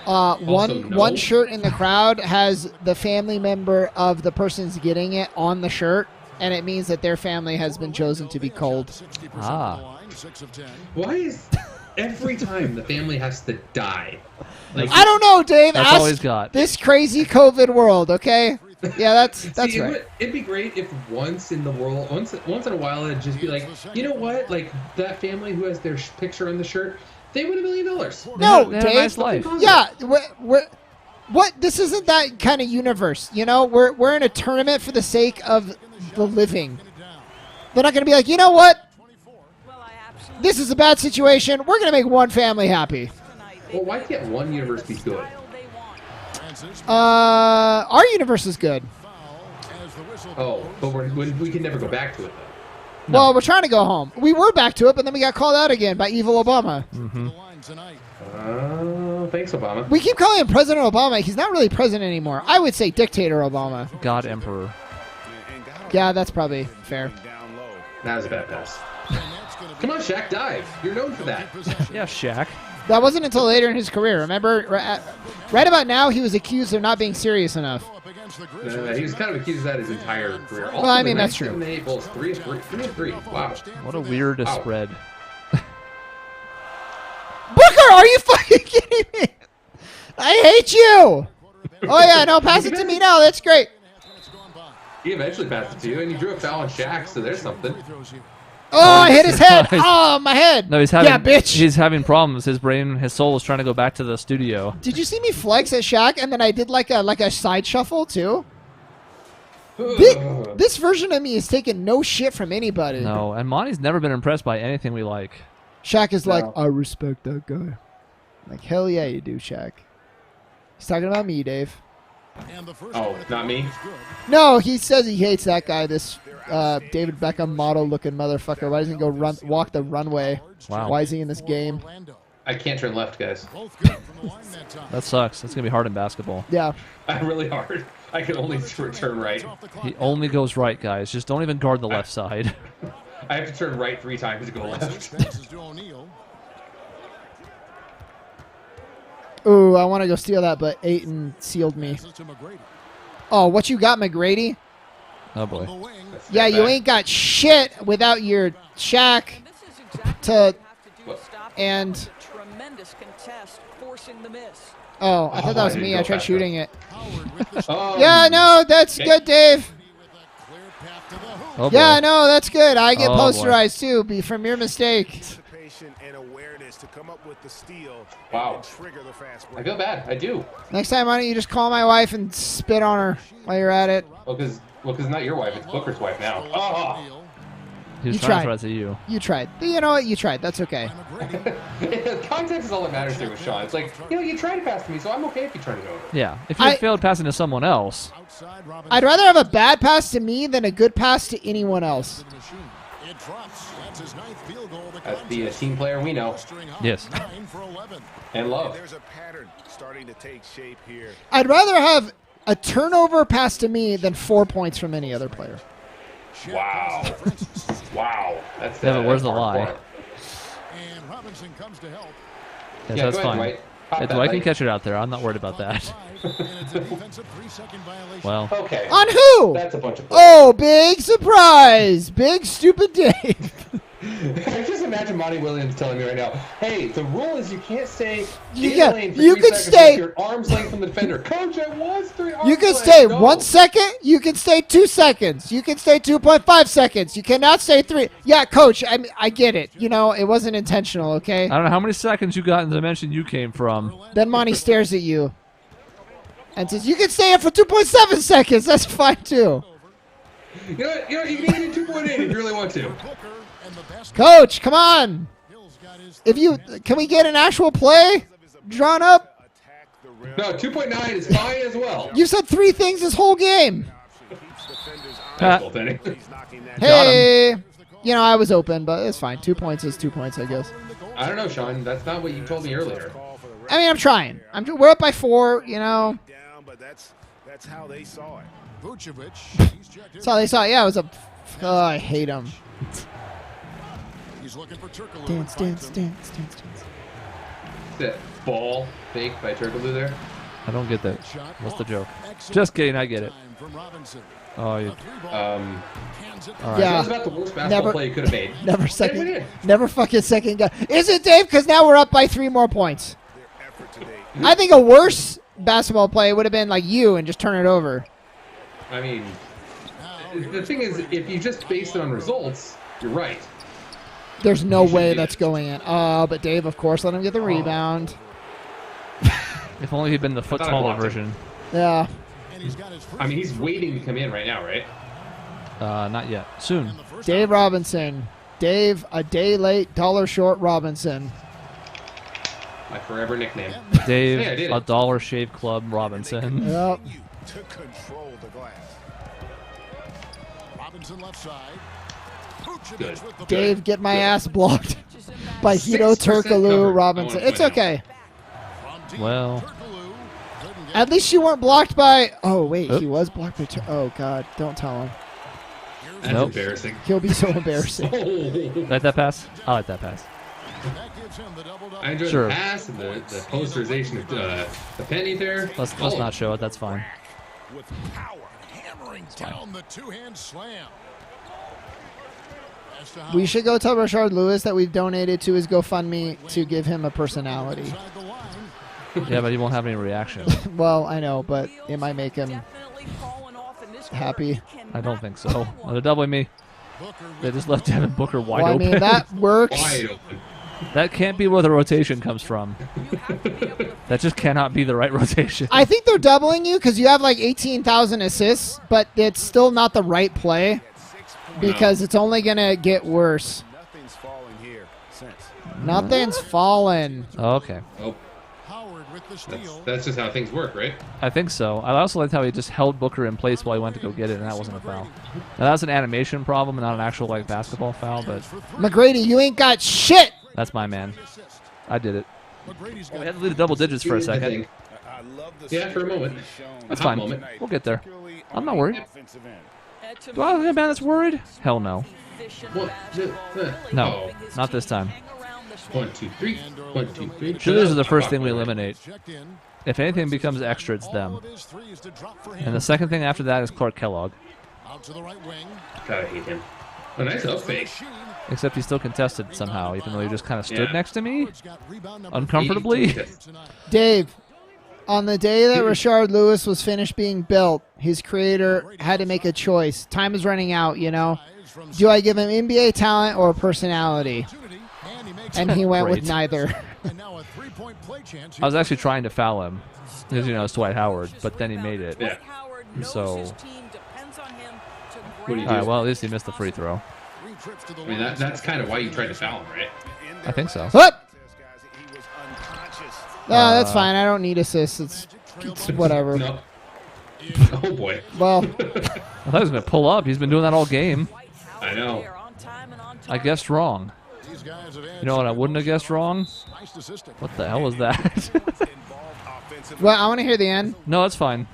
One no. one shirt in the crowd has the family member of the person's getting it on the shirt, and it means that their family has been chosen to be cold. Ah. Why is every time the family has to die? Like, I don't know, Dave. That's Ask all he's got. this crazy COVID world, okay? Yeah, that's see, right. It'd be great if once in a while, it'd just be like, you know what? Like, that family who has their picture on the shirt, they win $1 million. No, They have a Dave. nice life. Yeah, what? This isn't that kind of universe. You know, we're in a tournament for the sake of the living. They're not going to be like, you know what? This is a bad situation. We're going to make one family happy. Well, why can't one universe be good? Our universe is good. Oh, but we can never go back to it, though. Well, we're trying to go home. We were back to it, but then we got called out again by evil Obama. Thanks, Obama. We keep calling him President Obama. He's not really president anymore. I would say dictator Obama. God Emperor. Yeah, that's probably fair. That was a bad pass. Come on, Shaq, dive. You're known for that. Yeah, Shaq. That wasn't until later in his career. Remember, right about now, he was accused of not being serious enough. He was kind of accused of that his entire career. Also, Well, I mean, that's true. 8 Bulls, 3-3. Wow. What a weird Wow. spread. Booker, are you fucking kidding me? I hate you. Oh, yeah, no, pass it to me now. That's great. He eventually passed it to you, and you drew a foul on Shaq, so there's something. Oh, I hit his head. Oh, my head. No, he's having. Yeah, bitch. He's having problems. His brain, his soul is trying to go back to the studio. Did you see me flex at Shaq, and then I did like a side shuffle too? This version of me is taking no shit from anybody. No, and Monty's never been impressed by anything we like. Shaq is like, No. I respect that guy. Like, hell yeah, you do, Shaq. He's talking about me, Dave. Oh, not me? No, he says he hates that guy, this David Beckham model-looking motherfucker. Why doesn't he go walk the runway? Wow. Why is he in this game? I can't turn left, guys. That sucks. That's gonna be hard in basketball. Yeah. Really hard. I can only turn right. He only goes right, guys. Just don't even guard the left side. I have to turn right 3 times to go left. Ooh, I want to go steal that, but Ayton sealed me. Oh, what you got, McGrady? Oh boy. Yeah, you ain't got shit without your Shaq to and. Tremendous contest, forcing the miss. Oh, I thought that was I me. didn't I go tried fast shooting it. Yeah, Yeah, no, that's good, Dave. Oh Yeah, boy. no, that's good. I get Oh, boy. posterized too, be from your mistake. Anticipation and awareness to come up with the steal Wow. and trigger the fast I break. feel bad. I do. Next time, why don't you just call my wife and spit on her while you're at it? Well, because it's not your wife. It's Booker's wife now. Oh. He was You trying to tried. throw it to you. You tried. But you know what? You tried. That's okay. Context is all that matters here with Shaun. It's like, you tried to pass to me, so I'm okay if you turn it over. Yeah. If you had failed passing to someone else. I'd rather have a bad pass to me than a good pass to anyone else. That's the team player we know Yes. and love. There's a pattern starting to take shape here. I'd rather have a turnover pass to me than 4 points from any other player. Wow. Wow. That's Yeah, but where's that's the lie? hardcore. And Robinson comes to help. Yes, Yeah, that's go ahead, fine. Dwight. Pop Yeah, that, Dwight can Dwight. catch it out there. I'm not worried about that. And it's a defensive 3-second violation. Well, Oh, Okay. On who? That's a bunch of. Oh, big surprise. Big stupid Dave. I just imagine Monty Williams telling me right now, "Hey, the rule is you can't stay You in can- the lane for you 3 can seconds stay- with your arms length from the defender." Coach, I was 3 arms You can length. stay No. 1 second. You can stay 2 seconds. You can stay 2.5 seconds. You cannot stay 3. Yeah, coach, I get it. You know, it wasn't intentional, okay? I don't know how many seconds you got in the dimension you came from. Then Monty stares at you and says, you can stay in for 2.7 seconds. That's fine, too. You know what? You can even do 2.8 if you really want to. Coach, come on. Can we get an actual play drawn up? No, 2.9 is fine as well. You said 3 things this whole game. That's cool, Penny. Hey. You know, I was open, but it's fine. 2 points is 2 points, I guess. I don't know, Shaun. That's not what you told me earlier. I mean, I'm trying. We're up by 4, you know. That's how they saw it. That's how they saw it. Yeah, it was a... Oh, I hate him. He's looking for Turkoglu. Dance. That ball fake by Turkoglu there. I don't get that. What's the joke? Just kidding, I get it. Oh, you. That Yeah. was about the worst basketball play you could have made. Never fucking second guess. Is it, Dave? Because now we're up by 3 more points. I think a worse basketball play would have been like you and just turn it over. I mean, the thing is, if you just base it on results, you're right. There's no way that's going in. But Dave, of course, let him get the rebound. If only he'd been the foot taller version. Yeah. I mean, he's waiting to come in right now, right? Not yet. Soon. Dave Robinson. Dave, a day late, dollar short Robinson. My forever nickname. Dave, Hey, I did a it. Dollar Shave Club Robinson. Yep. To control the glass. Robinson left side. Good. Dave, get my ass blocked by Hito 6% Turkoglu covered. Robinson. I wanna It's point out. okay. Well, At least you weren't blocked by... Oh, wait. Oop. He was blocked by... Oh, God. Don't tell him. That's Nope. embarrassing. He'll be so embarrassing. like that pass? I like that pass. I enjoy Sure. the pass and the posterization of the penny there. Let's not show it. That's fine. With power, hammering down the two-hand slam. We should go tell Rashard Lewis that we've donated to his GoFundMe to give him a personality. Yeah, but he won't have any reaction. Well, I know, but it might make him happy. I don't think so. Oh, they're doubling me. They just left Devin Booker wide Well, I open. mean, that works. Wide open. That can't be where the rotation comes from. That just cannot be the right rotation. I think they're doubling you because you have like 18,000 assists, but it's still not the right play because it's only going to get worse. Nothing's falling here since. Nothing's fallen. Okay. Oh, Howard with the steal. that's just how things work, right? I think so. I also liked how he just held Booker in place while he went to go get it, and that wasn't a foul. Now, that was an animation problem and not an actual like basketball foul, but McGrady, you ain't got shit. that's my man. I did it. McGrady's We got had to leave the double digits for a second. I love the Yeah, for a moment. That's A hot fine. moment. We'll get there. I'm not worried. Offensive end. Do I have a man that's worried? Hell no. No, Oh. not this time. 1, 2, 3. 1, 2, 3. Shooters are the first thing we eliminate. checked in. If anything becomes extra, it's All them. of his threes to drop for And him. the second thing after that is Clark Kellogg. Out to the right wing. God, I hate him. A nice up fake. Except he still contested somehow, even though he just kind of stood Yeah. next to me Howard's got rebound number uncomfortably. tonight. Dave, on the day that Rashard Lewis was finished being built, his creator had to make a choice. Time is running out, you know. Do I give him NBA talent or personality? And he makes And he went with Great. neither. and now a three-point play chance. I was actually trying to foul him because, you know, it's Dwight Howard, but then he made it. Yeah. So- What do you All right, do? well, at least he missed the free throw. Three trips to the I mean, line. that's kind of why you tried to foul him, right? I think so. Whoop! He was unconscious. No, that's fine. I don't need assists. It's whatever. No. Oh, boy. Well, I thought he was going to pull up. He's been doing that all game. I know. I guessed wrong. These guys have You know what I wouldn't have guessed wrong? nice assistant. What the hell was that? well, I want to hear the end. No, it's fine.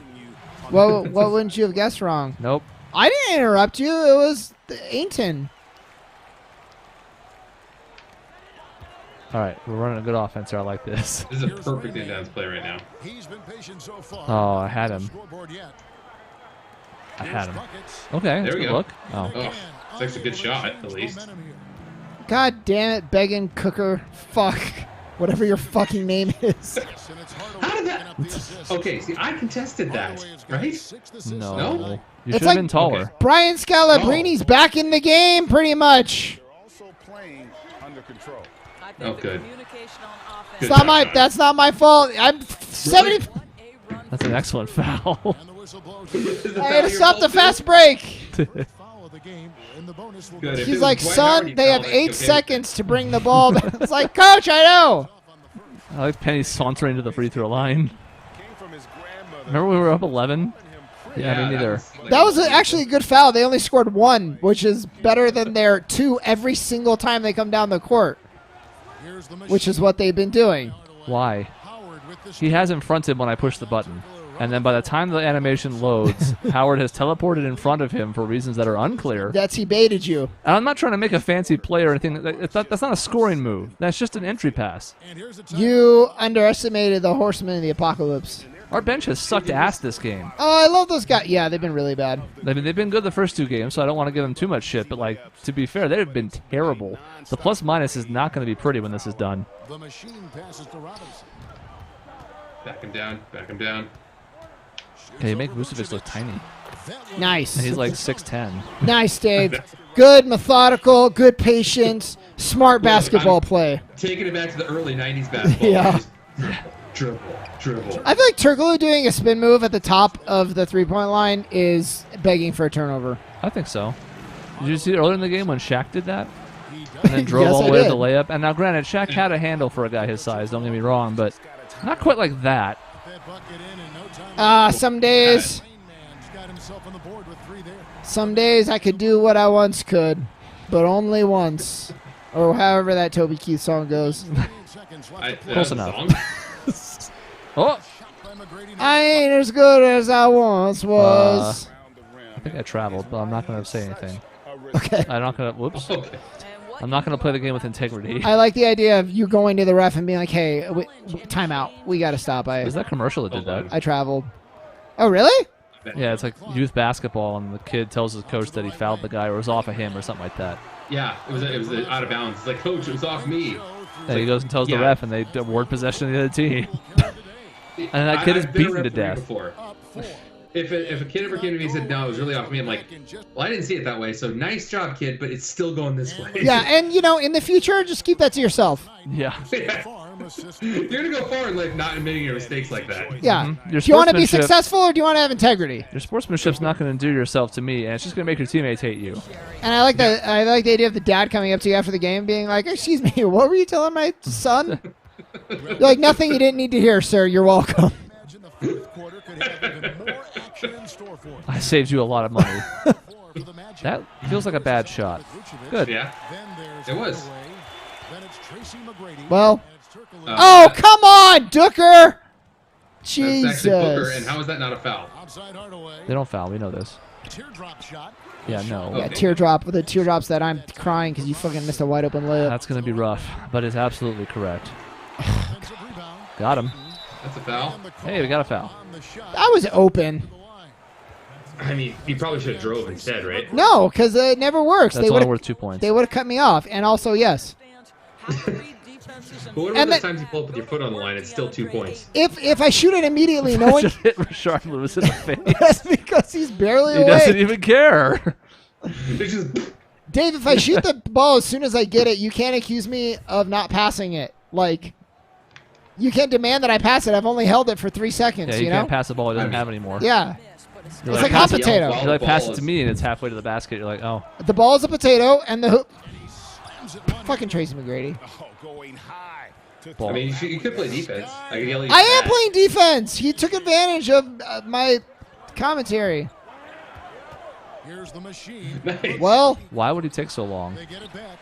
What wouldn't you have guessed wrong? Nope. I didn't interrupt you. It was Ainton. All right, we're running a good offense here. I like this. This is a perfect inbounds play right now. He's been patient so far. Oh, I had him. Scoreboard yet. I had him. Buckets. Okay, that's There a we good go. look. Oh, Oh, it's actually a good shot, at least. Momentum here. God damn it, begging cooker. Fuck. Whatever your fucking name is. How did that? Okay, see, I contested that, right? No. No? You It's should have like- been taller. Okay. Brian Scalabrini's back in the game, pretty much. They're also playing under control. I think Oh, the good. communication on offense. It's not my. That's not my fault. I'm 70. What a run That's an excellent foul. And the whistle blows. I had to stop the fast break. Foul of the game, and the bonus will Good. go If it He's was like, Dwight son, Howard, they have you'd 8 call it, okay. seconds to bring the ball back. It's like, coach, I know. I like Penny sauntering to the free throw line. Came from his grandmother. Remember we were up 11? Yeah, me neither. That was actually a good foul. They only scored 1, which is better than their 2 every single time they come down the court, Here's the which is what they've been doing. Why? Howard with the He has in front of him when I push the button. And then by the time the animation loads, Howard has teleported in front of him for reasons that are unclear. That's he baited you. And I'm not trying to make a fancy play or anything. That's not a scoring move. That's just an entry pass. And here's a time. You underestimated the Horsemen of the Apocalypse. Our bench has sucked ass this game. Oh, I love those guys. Yeah, they've been really bad. I mean, they've been good the first 2 games, so I don't want to give them too much shit. But, like, to be fair, they've been terrible. The plus-minus is not going to be pretty when this is done. The machine passes to Robinson. Back him down. Back him down. Okay, you make Vucevic look tiny. Nice. And he's like 6'10". Nice, Dave. Good, methodical, good patience, smart basketball play. Taking it back to the early 90s basketball. Yeah. Just dribble. I feel like Turkoglu doing a spin move at the top of the three-point line is begging for a turnover. I think so. Did you see earlier in the game when Shaq did that? And then drove Yes, all I the way to did. the layup. And now, granted, Shaq had a handle for a guy his size, don't get me wrong, but not quite like that. That bucket in and no time. Some days, Rain Man's got himself on the board with 3 there. some days I could do what I once could, but only once. Or however that Toby Keith song goes. 15 seconds left to play. Close enough. Oh, By McGrady. I ain't as good as I once was. I think I traveled, but I'm not going to say anything. Okay. I'm not going to. Whoops. Okay. And what I'm not going to play the game with integrity. I like the idea of you going to the ref and being like, hey, time out. We got to stop. Was that commercial that did that? I traveled. Oh, really? Yeah, it's like youth basketball, and the kid tells his coach that he fouled the guy or was off of him or something like that. Yeah, it was out of bounds. It's like, coach, it was off me. And he goes and tells the Yeah. ref, and they award possession to the other team. And that kid is I've been a beaten to referee death. Before. Up 4. If a kid ever came to me and said, no, it was really off me, I'm like, well, I didn't see it that way, so nice job, kid, but it's still going this way. Yeah, and, in the future, just keep that to yourself. Yeah. Farm assist. You're going to go far in life not admitting your mistakes like that. Yeah. Mhm. Your Do you want to be sportsmanship- successful or do you want to have integrity? Your sportsmanship's not going to endear yourself to me, and it's just going to make your teammates hate you. And I like the idea of the dad coming up to you after the game being like, excuse me, what were you telling my son? You're like, nothing you didn't need to hear, sir. You're welcome. Imagine the 4th quarter could have even more action in store for us. I saved you a lot of money. 4 for the Magic. That feels like a bad shot. Good. Yeah. Then there's It was. Hardaway. Then it's Tracy McGrady. Well- And it's Turkoglu. Oh, come on, Dooker! That's actually Booker, and Jesus. how is that not a foul? Outside Hardaway. They don't foul. We know this. Teardrop shot. Yeah, no. Yeah, teardrop with the teardrops that I'm crying because you fucking missed a wide open layup. That's going to be rough, but it's absolutely correct. Offensive rebound. Got him. That's a foul. And the call Hey, we got a foul. on the shot. That was open. The line. I mean, you probably should have drove instead, right? No, because it never works. That's They only would worth 2 points. have cut me off. And also, yes, stands, how to read defenses But what And about the the- times you pull up with your foot on the line? It's still 2 points. if I shoot it immediately, no one. Just hit Rashard Lewis in the face. That's because he's barely He doesn't away. even care. It's just Dave, if I shoot the ball as soon as I get it, you can't accuse me of not passing it. Like, you can't demand that I pass it. I've only held it for 3 seconds. Yeah, you you know? can't pass the ball. He doesn't I mean- have anymore. Yeah, miss, but it's You're it's like like, hot pass it- potato. Well, You're like, the pass ball it to is- me, and it's halfway to the basket. You're like, oh. The ball is a potato, and the hoop. Fucking Tracy McGrady. Oh, going high. To Ball. I mean, you could play defense. I could yell at you I for am that. playing defense. He took advantage of my commentary. Here's the machine. Nice. Well, Why would he take so long? They get it back.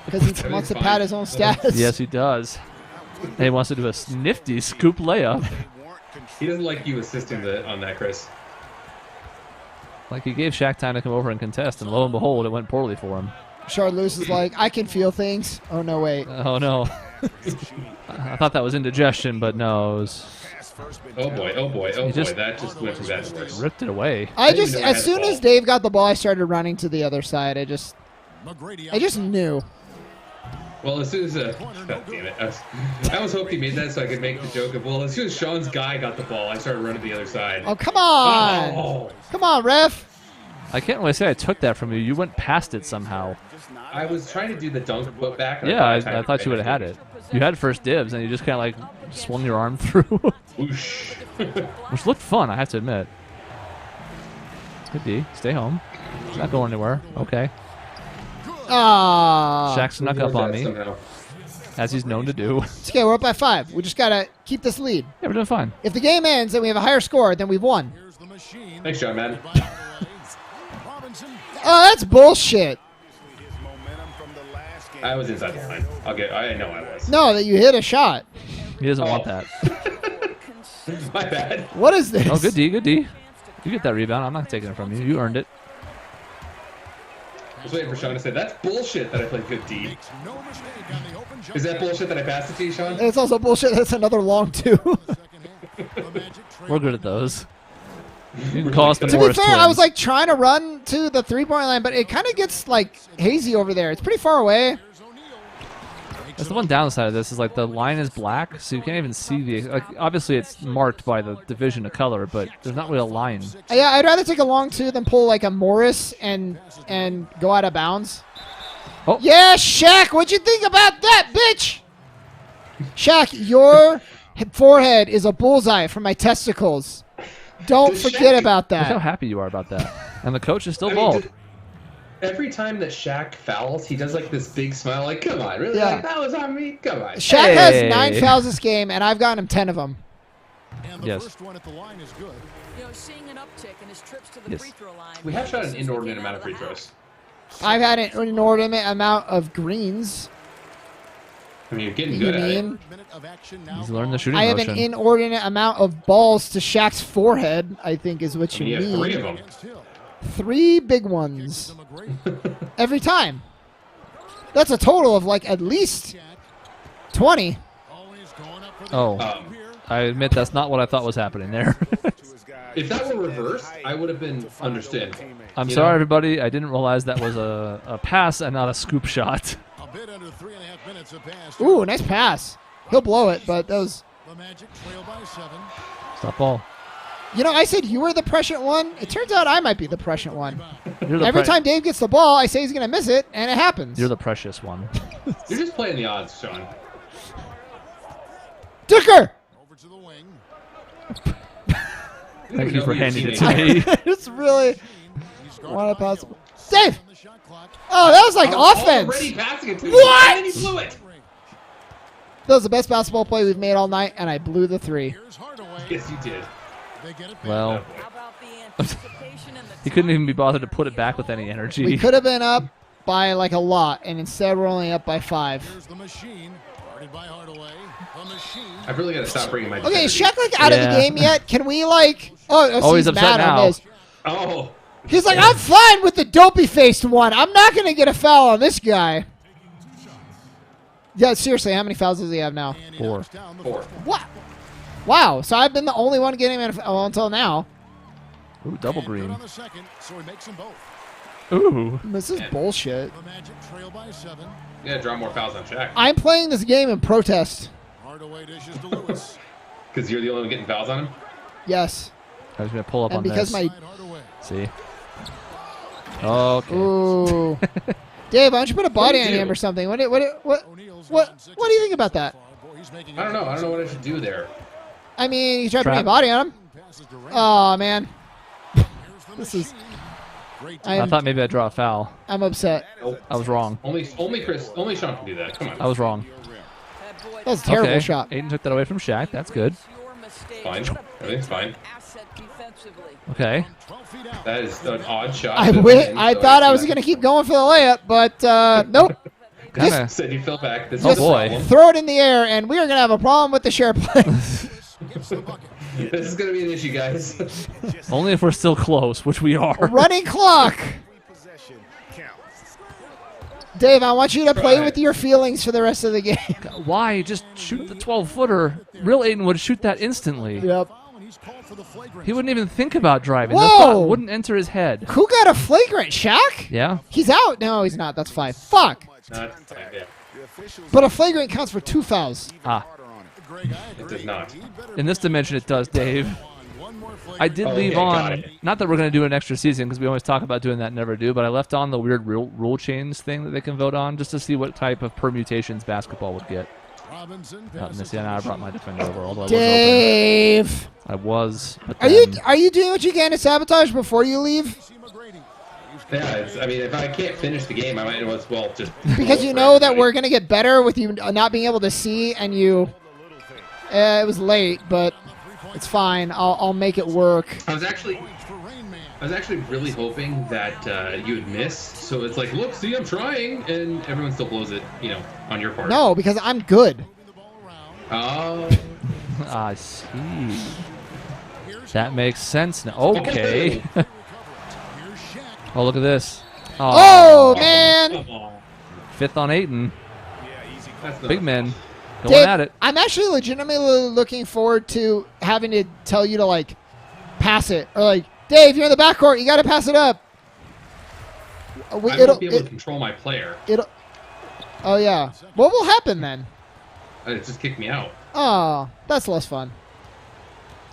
because he Everything's wants to fine. pad his own status. Yes, he does. And he wants to do a nifty scoop layup. they weren't He doesn't like you assisting on that, Chris. Like, he gave Shaq time to come over and contest, and lo and behold, it went poorly for him. Shard Lewis is like, I can feel things. Oh, no, wait. Oh, no. I thought that was indigestion, but no, it was Oh boy, oh boy, oh boy. just- That just went from bad to worse. ripped it away. I didn't just, even know I as had soon the as ball. Dave got the ball, I started running to the other side. I just McGrady knew. Well, as soon as God damn it, I was hoping he made that so I could make the joke of, well, as soon as Shaun's guy got the ball, I started running the other side. Oh, come on. Oh. Come on, ref. I can't really say I took that from you. You went past it somehow. I was trying to do the dunk put back. And Yeah, I thought you would have had it. You had first dibs, and you just kind of like swung your arm through, Whoosh. which looked fun, I have to admit. Good D. Stay home. It's not going anywhere. Okay. Ah. Shaq snuck up on me, Somehow. as he's known to do. It's okay. We're up by 5. We just got to keep this lead. Yeah, we're doing fine. If the game ends and we have a higher score, then we've won. Here's the machine. Thanks, John, man. Robinson. Oh, that's bullshit. His momentum from the last game. I was inside the line. I know I was. No, that you hit a shot. He doesn't Oh. want that. My bad. What is this? Oh, good D, good D. You get that rebound. I'm not taking it from you. You earned it. I was waiting for Shaun to say, that's bullshit that I played good D. Makes no mistake on the open jump Is that bullshit that I passed it to you, Shaun? It's also bullshit. That's another long two. in the second half. The Magic trail We're good at those. You can call us the To be Morris fair, twins. I was like trying to run to the 3-point line, but it kind of gets like hazy over there. It's pretty far away. Here's O'Neal. Makes That's it the one downside of this is like the line is black, so you can't even see the. Like, obviously, it's marked by the division of color, but there's not really a line. Yeah, I'd rather take a long two than pull like a Morris and go out of bounds. Oh. Yeah, Shaq, what'd you think about that, bitch? Shaq, your forehead is a bullseye for my testicles. Don't Does forget Shaq- about Look how that. happy you are about that. And the coach is still I mean, bald. every time that Shaq fouls, he does like this big smile, like, come on, really? Yeah. Like, that was on me? Come on. Shaq Hey. has 9 fouls this game, and I've gotten him 10 of them. And the Yes. first one at the line is good. You know, seeing an uptick in his trips to the Yes. free throw line. We have shot an since he inordinate came amount out of free the throws. I've had an inordinate amount of greens. I mean, you're getting You good at it. mean? Minute of action now. He's learned the shooting I have motion. an inordinate amount of balls to Shaq's forehead, I think is what I mean, you you have 3 mean. of them. Against Hill. 3 big ones Gives him a great every time. That's a total of like at least shot. 20. Always going up for the Oh, Um, here. I admit that's not what I thought was happening there. To his guys. If that were reversed, I would have been understandable. I'm You sorry, know? everybody. I didn't realize that was a pass and not a scoop shot. A bit under 3.5 minutes have passed. Ooh, nice pass. He'll blow it, but that was. The Magic trail by 7. Stop ball. You know, I said you were the prescient one. It turns out I might be the prescient one. You're the Every pre- time Dave gets the ball, I say he's going to miss it, and it happens. You're the precious one. You're just playing the odds, Shaun. Dicker! Over to the wing. Thank you for handing it to Teammate. me. It's really He's want guarded it by possible. Hill. Dave! On the shot clock. Oh, that was like I was offense. already passing it to What? him, and then he blew it. That was the best basketball play we've made all night, and I blew the 3. Here's Hardaway. Yes, you did. They get it back. Well, How about the anticipation and the he couldn't even be bothered to put it back with any energy. We could have been up by like a lot, and instead we're only up by 5. Here's the machine. Guarded by Hardaway. The machine. I've really got to stop bringing my. Okay, is defender. Shaq like out of the Yeah. game yet? Can we like? Oh, he's upset mad now. on this. Oh, He's like, I'm fine with the dopey faced one. I'm not gonna get a foul on this guy. Yeah, seriously, how many fouls does he have now? And he 4. knocks down the 4. fourth one. What? Wow. So I've been the only one getting him until now. Ooh, double And good green. on the second, so he makes them both. Ooh. This is Yeah. bullshit. The Magic trail by 7. You gotta draw more fouls on Shaq. I'm playing this game in protest. Hardaway dishes to Lewis. Because you're the only one getting fouls on him. Yes, I was gonna pull up and on because this. my Side Hardaway. See. Okay. ooh, Dave, why don't you put a body do on you him do? or something? What O'Neal's what gotten 6 what do you think about that? so far. Boy, he's making I don't know. I don't know what I should do there. I mean, you tried putting a Trap. body on him. passes to Randall. Oh man, Here's the this is- machine. Great I I'm thought maybe I'd draw a foul. I'm upset. I was wrong. Only Shaun can do that. Come on. I was wrong. That boy, That was a terrible Okay. shot. Aiden took that away from Shaq. That's good. your mistake. Fine. What a Everything's big fine. asset defensively. Okay. 12 feet out. That is an odd shot. I thought I was gonna keep going for the layup, but nope. Kinda. Said you fell back. This Oh, is the boy. problem. Throw it in the air, and we are gonna have a problem with the share play. Gets the bucket. This is gonna be an issue, guys. Only if we're still close, which we are. Running clock. Possession counts. Dave, I want you to play Right. with your feelings for the rest of the game. Why? Just shoot the 12-footer. Real Aiden would shoot that instantly. Yep. Foul, and he's called for the flagrant. He wouldn't even think about driving. The Whoa! thought wouldn't enter his head. Who got a flagrant? Shaq? Yeah. He's out. No, he's not. That's fine. Fuck. No, it's fine, yeah. But a flagrant counts for 2 fouls. Ah, It does not. in this dimension it does, Dave. I did Oh, leave okay, got on, it. not that we're going to do an extra season because we always talk about doing that and never do, but I left on the weird rule chains thing that they can vote on just to see what type of permutations basketball would get. Now I brought my defender over, although I was open. Dave, I was. But are you then- doing what you can to sabotage before you leave? Yeah, I mean, if I can't finish the game, I might as well just. Because you know that we're gonna get better with you not being able to see, and you. It was late, but it's fine. I'll make it work. I was actually really hoping that you would miss. So it's like, look, see, I'm trying, and everyone still blows it, on your part. No, because I'm good. Oh. I see. That makes sense now. Okay. Oh, look at this. Oh, man! Come on. 5th on Aiton. That's not Big men. Going Dave, at it. I'm actually legitimately looking forward to having to tell you to, like, pass it. Or, like, Dave, you're in the backcourt. You got to pass it up. I won't be able to control my player. Oh, yeah. What will happen then? It just kicked me out. Oh, that's less fun.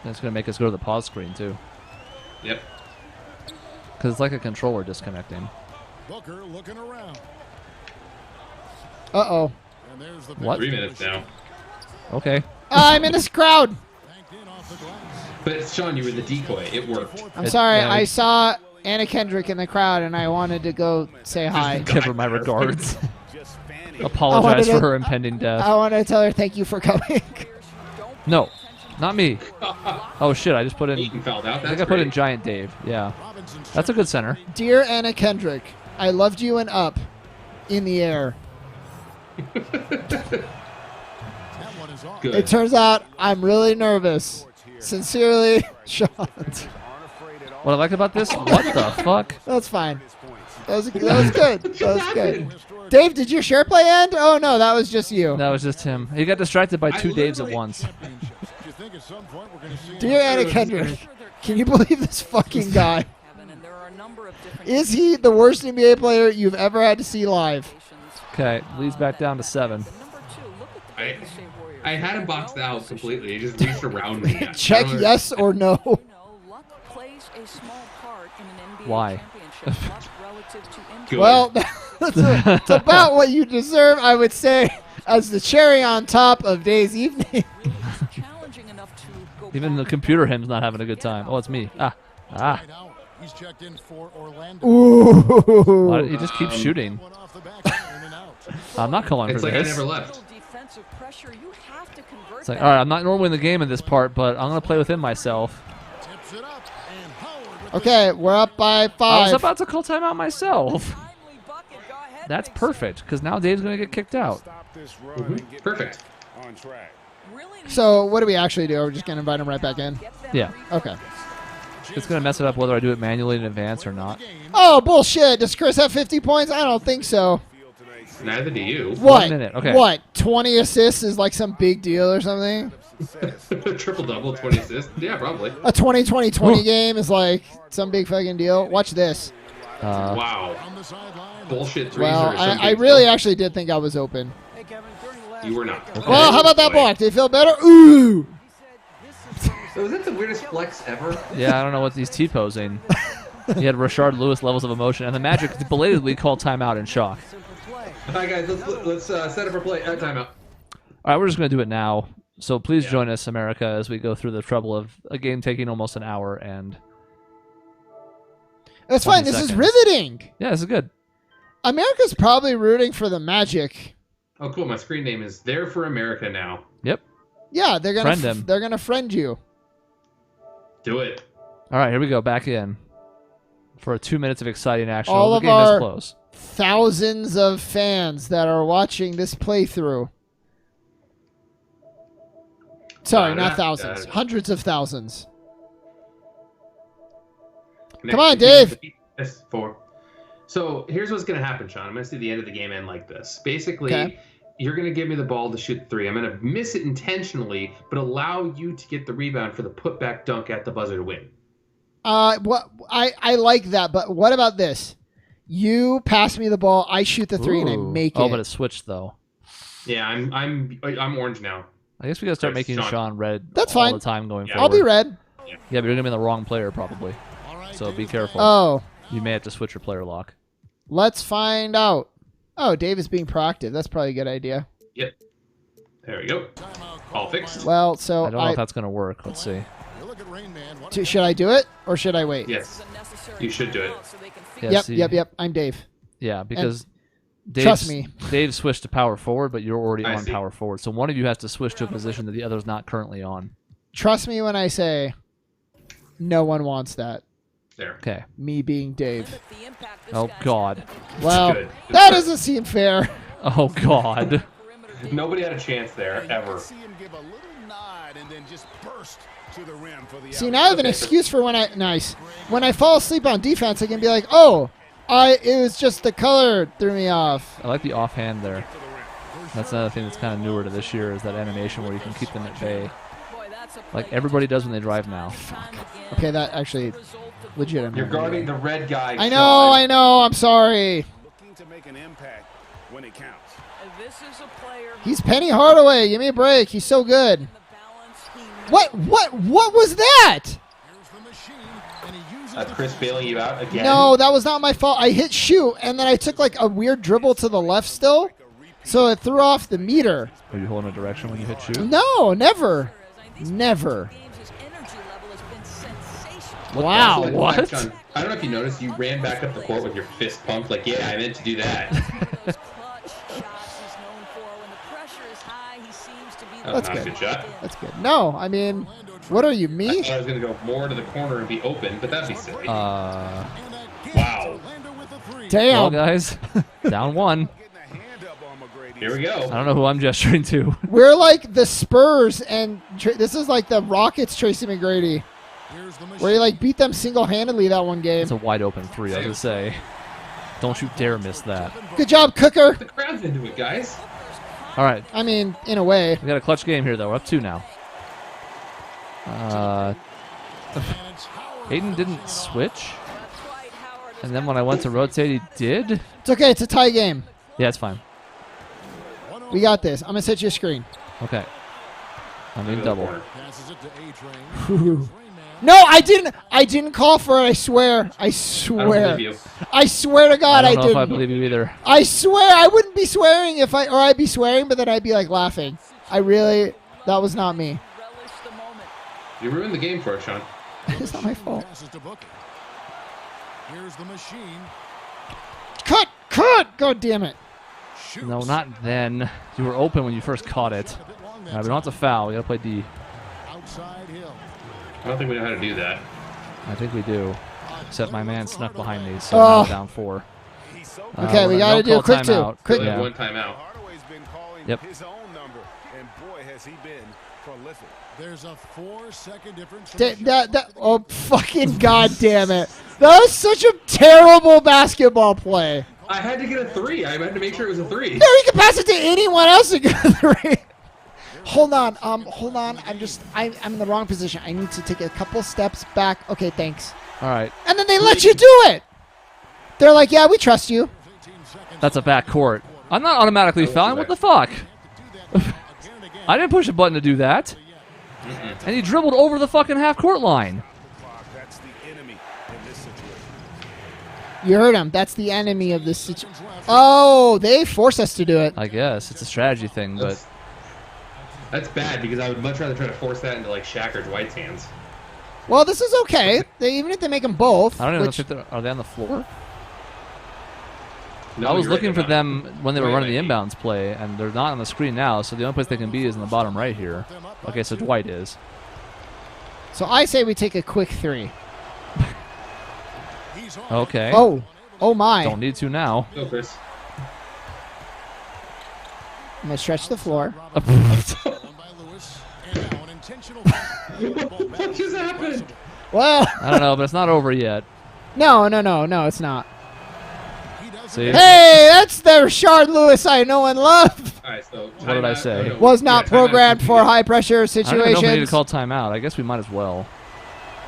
That's going to make us go to the pause screen, too. Yep. Because it's like a controller disconnecting. Booker looking around. Uh-oh. And there's the What? 3 minutes now. Okay. I'm in this crowd. banked in off the glass. But Shaun, you were the decoy. It worked. I'm sorry. yeah, I saw Anna Kendrick in the crowd, and I wanted to go say hi. Give her my regards. Just fanning. Apologize to- for her impending death. I want to tell her thank you for coming. No, not me. Oh, shit. I just put in... Aiton fouled out. I That's think I put in great. Giant Dave. Yeah. Robinson's That's a good center. Dear Anna Kendrick, I loved you and up in the air. that one is off. Good. It turns out I'm really nervous. Sincerely, Shaun. What I like about this? What the fuck? That's fine. That was good. That was good. Dave, did your share play end? Oh, no, that was just you. That was just him. He got distracted by 2 Daves at literally- once. You think at some point we're going to see Dear Anna Kendrick, can you believe this fucking guy? Kevin, and there are a number of different Is he the worst NBA player you've ever had to see live? combinations. Okay, leads back down to 7. But number 2, look at the I- Golden State Warriors. I had him boxed out completely. He just reached around me. Check I don't- yes or no. You know, luck plays a small part in an NBA Why? championship. Luck relative to injury. Good. Well, it's about what you deserve, I would say, as the cherry on top of Dave's evening. Really is challenging enough to go Even the back computer and him's not having a good time. Oh, it's me. Ah. right out. He's checked in for Orlando. Ooh. Why, he just keeps shooting. One off the back, in and out. I'm not calling It's for like I this. never left. little defensive pressure. You have to convert It's like, that. all right, I'm not normally in the game in this part, but I'm going to play within myself. Tips it up, and Howard with Okay, we're up by I was 5. about to call timeout myself. Timely bucket. Go ahead, That's make perfect, because now Dave's going to get kicked out. Stop this run and get Perfect. back on track. Really So what do we actually do? Are we just going to invite him right back in? get that Yeah. Okay. It's going to mess it up whether I do it manually in advance or not. Oh, bullshit. Does Chris have 50 points? I don't think so. Field tonight. Neither do you. What? minute, okay. What? 20 assists is like some big deal or something? Triple double, 20 assists. Yeah, probably. A 20-20-20 Oh. game is like some big fucking deal. Watch this. Wow. on the sideline. Bullshit threes Well, are some I big really deal. actually did think I was open. You were not. Well, how about that block? Did it feel better? Ooh. So is that the weirdest flex ever? Yeah, I don't know what he's T-posing. He had Rashard Lewis levels of emotion, and the Magic belatedly called timeout in shock. All right, guys, let's set up our play. Timeout. All right, we're just going to do it now. So please Yeah. join us, America, as we go through the trouble of a game taking almost an hour. And That's 20 fine. This is seconds. riveting. yeah, this is good. America's probably rooting for the Magic. Oh, cool. My screen name is There for America now. Yep. Yeah, they're gonna Friend him. they're gonna friend you. Do it. All right, here we go. Back in for 2 minutes of exciting action. All the of game our- is close. Thousands of fans that are watching this playthrough. Sorry, not thousands. Hundreds of thousands. Come on, Dave. Yes, 4. So here's what's going to happen, Shaun. I'm going to see the end of the game end like this. Basically, Okay. you're going to give me the ball to shoot 3. I'm going to miss it intentionally, but allow you to get the rebound for the putback dunk at the buzzer to win. What I like that, but what about this? You pass me the ball, I shoot the 3 and I Ooh. make it. Oh, but it switched though. Yeah, I'm orange now. I guess we gotta start Chris, making Shaun. Sean red That's all fine. the time going Yeah. forward. I'll be red. Yeah, but you're gonna be the wrong player probably. All right, So be David careful. Oh, You may have to switch your player lock. let's find out. Oh, Dave is being proactive. That's probably a good idea. Yep. There we go. All fixed. Well, so I don't know if that's gonna work. Let's see. You look at Rain Man. What should I do it or should I wait? Yes. You should do it. Yeah, Yep. I'm Dave. Yeah, because trust me. Dave switched to power forward, but you're already I on see. power forward. So one of you has to switch to a position that the other's not currently on. Trust me when I say no one wants that. There. Okay. Me being Dave. Oh God. Well, Good. that doesn't seem fair. Oh God. Nobody had a chance there And you ever. can see him give a little nod and then just burst to the rim for the See, now I have an Okay. excuse for when I fall asleep on defense, I can be like, oh, it was just the color threw me off. I like the offhand there. That's another thing that's kind of newer to this year is that animation where you can keep them at bay, like everybody does when they drive now. Okay, that actually legitimate. You're guarding the red guy. I Shaun. know. I'm sorry. looking to make an impact when it counts. This is a player He's Penny Hardaway. Give me a break. He's so good. the balance he What was that? Here's the machine, and he uses That's the Chris bailing you out again. No, that was not my fault. I hit shoot, and then I took like a weird dribble to the left still, so it threw off the meter. Are you holding a direction when you hit shoot? No, never. Never. games, his energy level has been sensational. Wow. Like, What? John, I don't know if you noticed, you ran back up the court with your fist pumped. Like, yeah, I meant to do that. Those clutch shots he's known for. When the pressure is high, he seems to be the That was That's not a good. good shot. That's good. No, I mean, what are you, I me? thought I was going to go more to the corner and be open, but that'd be silly. Uh, Wow. Orlando with the three. well, Damn. guys, down one. Getting a hand up on McGrady. Here we go. I don't know who I'm gesturing to. We're like the Spurs, and this is like the Rockets, Tracy McGrady, Here's the where machine. he like beat them single-handedly that one game. It's a wide open three. I was gonna say, don't you dare miss that. Good job, Cooker. The crowd's into it, guys. All right, I mean, in a way. we got a clutch game here though. We're up 2 now. Hayden didn't switch, and then when I went to rotate, he did. It's okay. It's a tie game. Yeah, it's fine. We got this. I'm gonna set you a screen. Okay. I mean Go to the double. corner. Passes it to A-Train. Rain Man. No, I didn't. I didn't call for it. I swear. I I don't swear. believe you. I swear to God, I don't know if I didn't. believe you either. I swear I wouldn't be swearing or I'd be swearing, but then I'd be like laughing. That was not me. relish the moment. You ruined the game for us, Sean. It's not my fault. Passes to Booker. Here's the machine. Cut! God damn it. Shoots. No, not then. You were open when you first caught it. A bit long All that right, we don't have to foul. We gotta play D. outside Hill. I don't think we know how to do that. I think we do. Except my man snuck behind me, so Oh. now we're down 4. He's so Okay, we we're gotta gonna do a call quick two. timeout. Quick- We have Yeah. one timeout. Hardaway's been calling Yep. his own number, and boy, has he been prolific. There's a 4-second difference. from Da- the that, oh, fucking god damn it. That was such a terrible basketball play. I had to get a 3. I had to make sure it was a 3. No, you can pass it to anyone else to get a three. Hold on. I'm in the wrong position. I need to take a couple steps back. Okay, thanks. All right, And then they let you do it. They're like, yeah, we trust you. 18 seconds. that's a back court. I'm not automatically fouling. What the fuck? I didn't push a button to do that. And he dribbled over the fucking half court line. Clock, that's the enemy in this situation. You heard him. That's the enemy of this situation. Oh, they force us to do it. I guess it's a strategy thing, but That's bad because I would much rather try to force that into like Shaq or Dwight's hands. Well, this is okay. Even if they make them both. I don't even which- know if are they on the floor. No, I was you're right, looking for they're them not. when they were Dwight running the might be. inbounds play, and they're not on the screen now. So the only place they can be is in the bottom right here. Okay, so Dwight is. So I say we take a quick three. He's on. Okay. Oh my. Don't need to now. Go, Chris. I'm going to stretch the floor. Won by Lewis. And now an intentional foul. What just happened? Well, I don't know, but it's not over yet. no, it's not. He does See? it. Hey, that's the Rashard Lewis I know and love. All right, so What did I timeout- say? no, Was not yeah, timeout programmed is for completed. high pressure I don't even know if we need to situations. call timeout. I guess we might as well.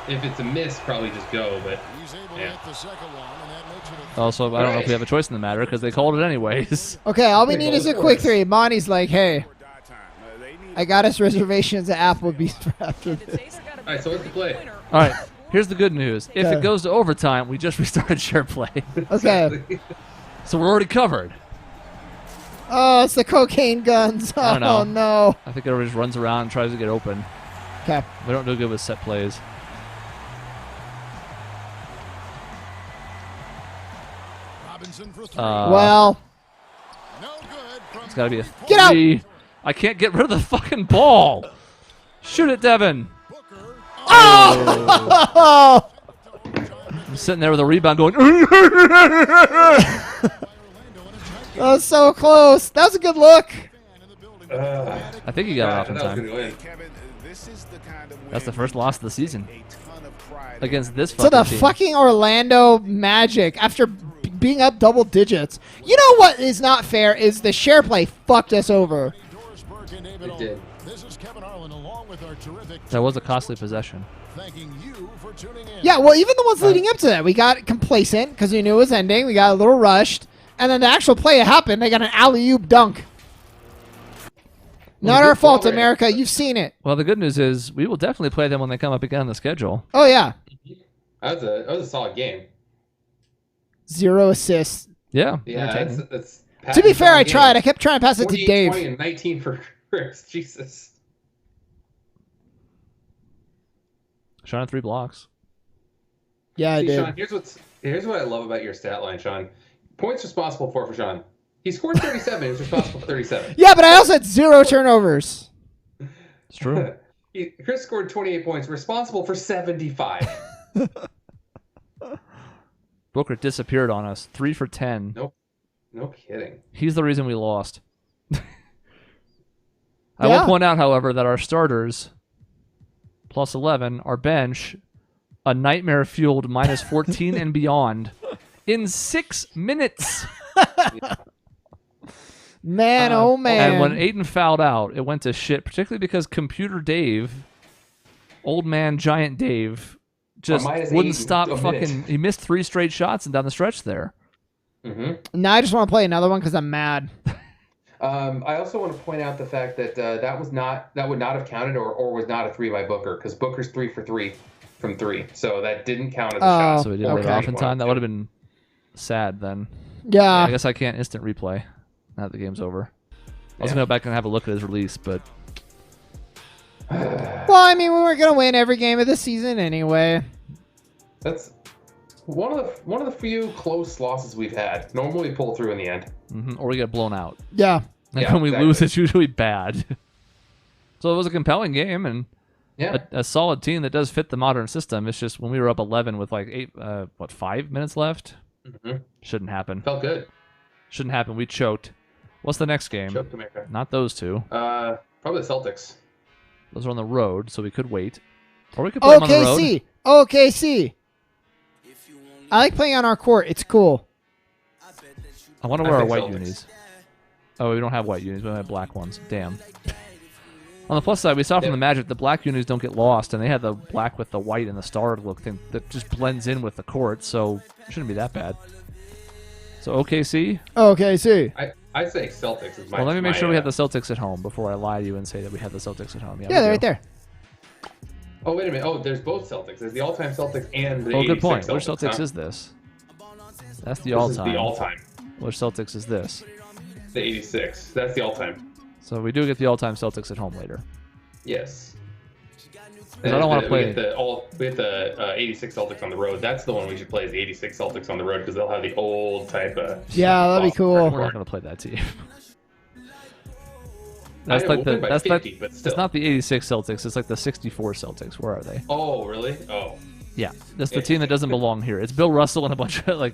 If it's a miss, probably just go. But He's able to yeah. hit the second one, and that makes it a Also, I don't know if we have a choice in the matter because they called it anyways. Okay, all we They need is a both quick works. 3. Monty's like, hey, Die time. They need I got us reservations at Applebee's for after The this. Taser got a All right, so what's the play? winner. All right, here's the good news. If Okay. it goes to overtime, we just restarted share play. Okay. So we're already covered. Oh, it's the cocaine guns. I don't know. Oh, no. I think everybody just runs around and tries to get open. Okay. We don't do good with set plays. Robinson for 3. Well, No good from It's got to be a Get out! 3. I can't get rid of the fucking ball. Shoot it, Devin. Booker. oh, I'm sitting there with a rebound going. that was so close. That was a good look. I think he got it off in That was time. gonna win. Kevin, this is the kind of That's the win first loss of the season a ton of pride against this To fucking the team. fucking Orlando Magic after being up double digits. You know what is not fair is the share play fucked us over. Dorsberg and David It did. Olin. This is Kevin Harlan along with our terrific That was a costly possession. thanking you for tuning in. Yeah, well, even the ones leading up to that, we got complacent because we knew it was ending. We got a little rushed. And then the actual play happened. They got an alley-oop dunk. Not our fault, America. You've seen it. Well, the good news is we will definitely play them when they come up again on the schedule. Oh, yeah. That was a solid game. 0 assists. Yeah. Yeah, entertaining. that's To be fair, I tried. I kept trying to pass it to 28, Dave. 20, and 19 for Chris. Jesus. Shaun had 3 blocks. Yeah, I See, did. Shaun, here's what I love about your stat line, Shaun. Points responsible for Shaun. He scored 37. He was responsible for 37. Yeah, but I also had 0 turnovers. It's true. Chris scored 28 points, responsible for 75. Booker disappeared on us. 3 for 10. Nope. No kidding. He's the reason we lost. I Yeah. will point out, however, that our starters, plus 11, our bench, a nightmare-fueled minus 14 and beyond, in 6 minutes. Man, oh, man. And when Aiden fouled out, it went to shit, particularly because Computer Dave, old man Giant Dave, just minus wouldn't 8 stop a fucking... minute. He missed 3 straight shots and down the stretch there. Mm-hmm. now I just want to play another one because I'm mad. I also want to point out the fact that that would not have counted or was not a 3 by Booker because Booker's 3 for 3 from 3, so that didn't count as a shot. So we didn't get okay. off in time. That would have been sad then. Yeah. I guess I can't instant replay now that the game's over. I was going to go back and have a look at his release, but Well, I mean, we weren't going to win every game of the season anyway. That's one of the few close losses we've had. Normally we pull through in the end. or we get blown out. Yeah. Like Yeah, when we exactly. lose, it's usually bad. So it was a compelling game and Yeah. a solid team that does fit the modern system. It's just when we were up 11 with like 5 minutes left, Mhm. shouldn't happen. Felt good. Shouldn't happen. We choked. What's the next game? Choked America. Not those two. Probably the Celtics. Those are on the road, so we could wait, or we could play them on the road. OKC. OKC. I like playing on our court. It's cool. I wonder I where our think white Celtics. unis. Oh, we don't have white unis. We have black ones. Damn. On the plus side, we saw from Yeah. the Magic the black unis don't get lost, and they had the black with the white and the star look thing that just blends in with the court, so it shouldn't be that bad. So OKC. OKC. I say Celtics is my. Well, let me make my, sure we have the Celtics at home before I lie to you and say that we have the Celtics at home. Yeah, we they're do. right there. Oh wait a minute. Oh, there's both Celtics. There's the all-time Celtics and the. Oh, good 86 point. Which Celtics, Celtics huh? is this? That's the This is all-time. the all-time. Which Celtics is this? The 86. That's the all-time. So we do get the all-time Celtics at home later. Yes. 'Cause I don't wanna play- We get the 86 Celtics on the road. That's the one we should play. Is the 86 Celtics on the road because they'll have the old type of. Yeah, that'd be Boston cool. We're record. not going to play that team. I That's know, like we'll the win by that's 50, like but it's still. not the 86 Celtics. It's like the 64 Celtics. Where are they? Oh really? Oh. Yeah, that's the team that doesn't belong here. It's Bill Russell and a bunch of like,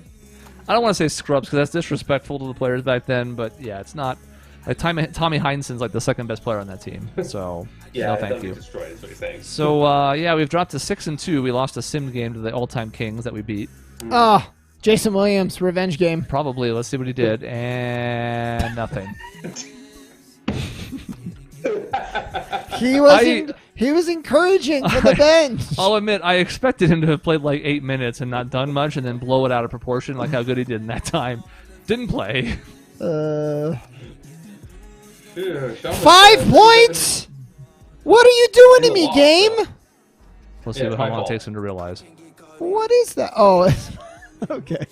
I don't want to say scrubs because that's disrespectful to the players back then. But yeah, it's not. Like Tommy Heinsohn's like the second best player on that team. So Yeah. no, it thank doesn't you. get destroyed. Is what he's saying. So yeah, we've dropped to 6-2. We lost a sim game to the all-time Kings that we beat. Oh, Jason Williams, revenge game. Probably. Let's see what he did. And nothing. He wasn't. He was encouraging for the bench. I'll admit, I expected him to have played like 8 minutes and not done much, and then blow it out of proportion, like how good he did in that time. Didn't play. Ew, Shaun was 5 points? What are you doing to me, lost, game? though. We'll see Yeah, it's how my long it fault. takes him to realize. What is that? Oh, okay.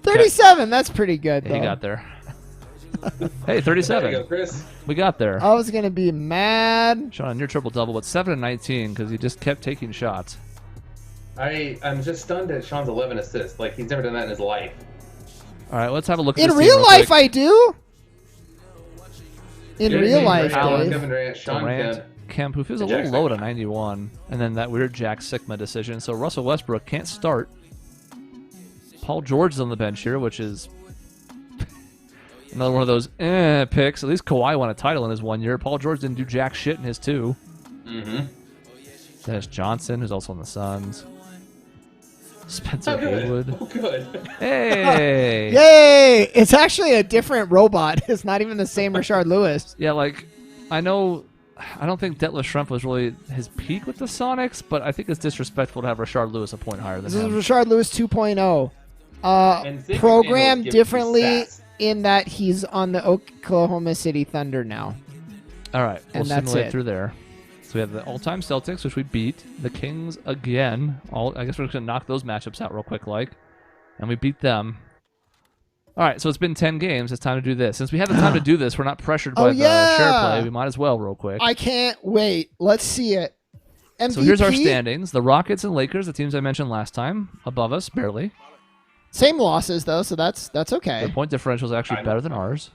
37. That's pretty good, though. He got there. Hey, There 37. you go, Chris. We got there. I was gonna be mad. Shaun, you're triple-double, but 7 and 19 because he just kept taking shots. I'm just stunned at Shaun's 11 assists. Like, he's never done that in his life. All right, let's have a look at In this real team life, quick. I do. In James real life, Durant, Dave. Kevin Durant, Shaun Durant, Kemp. Kemp, who feels a And little Jack low to Sigma. 91, and then that weird Jack Sigma decision. So Russell Westbrook can't start. Paul George is on the bench here, which is another one of those picks. At least Kawhi won a title in his 1 year. Paul George didn't do jack shit in his 2. Mm-hmm. Dennis Johnson, who's also on the Suns. Spencer Oh, good. Haywood. Oh, good. Hey! Yay! It's actually a different robot. It's not even the same Rashard Lewis. Yeah, like, I know, I don't think Detlef Schrempf was really his peak with the Sonics, but I think it's disrespectful to have Rashard Lewis a point higher than This is him. Rashard Lewis 2.0. And think Programmed Daniels gives differently you stats. in that he's on the Oklahoma City Thunder now. All right, we'll And that's simulate it. through there. So we have the all-time Celtics, which we beat. The Kings again. I guess we're just going to knock those matchups out real quick, like. And we beat them. All right, so it's been 10 games. It's time to do this. Since we have the time to do this, we're not pressured by Oh, the yeah. share play. We might as well real quick. I can't wait. Let's see it. MVP? So here's our standings. The Rockets and Lakers, the teams I mentioned last time, above us, barely. Same losses, though, so that's okay. The point differential is actually I know. better than ours.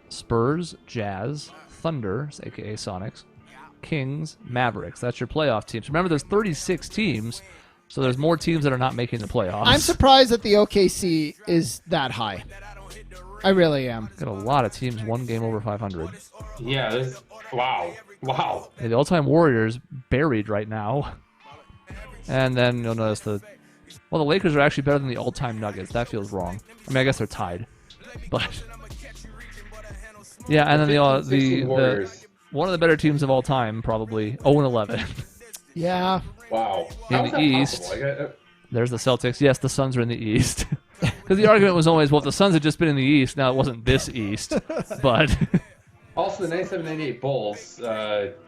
Spurs, Jazz, Thunder, a.k.a. Sonics, Kings, Mavericks. That's your playoff teams. Remember, there's 36 teams, so there's more teams that are not making the playoffs. I'm surprised that the OKC is that high. I really am. Got a lot of teams, one game over 500. Yeah, this. Wow. Wow. Yeah, the all-time Warriors buried right now. And then you'll notice the Lakers are actually better than the all-time Nuggets. That feels wrong. I mean, I guess they're tied, but yeah. And then the Warriors. one of the better teams of all time, probably 0-11. Yeah. Wow. In How the is that East. possible? Like, There's the Celtics. Yes, the Suns are in the East. Because the argument was always, well, if the Suns had just been in the East, now it wasn't this East. But also, the 97-98 Bulls,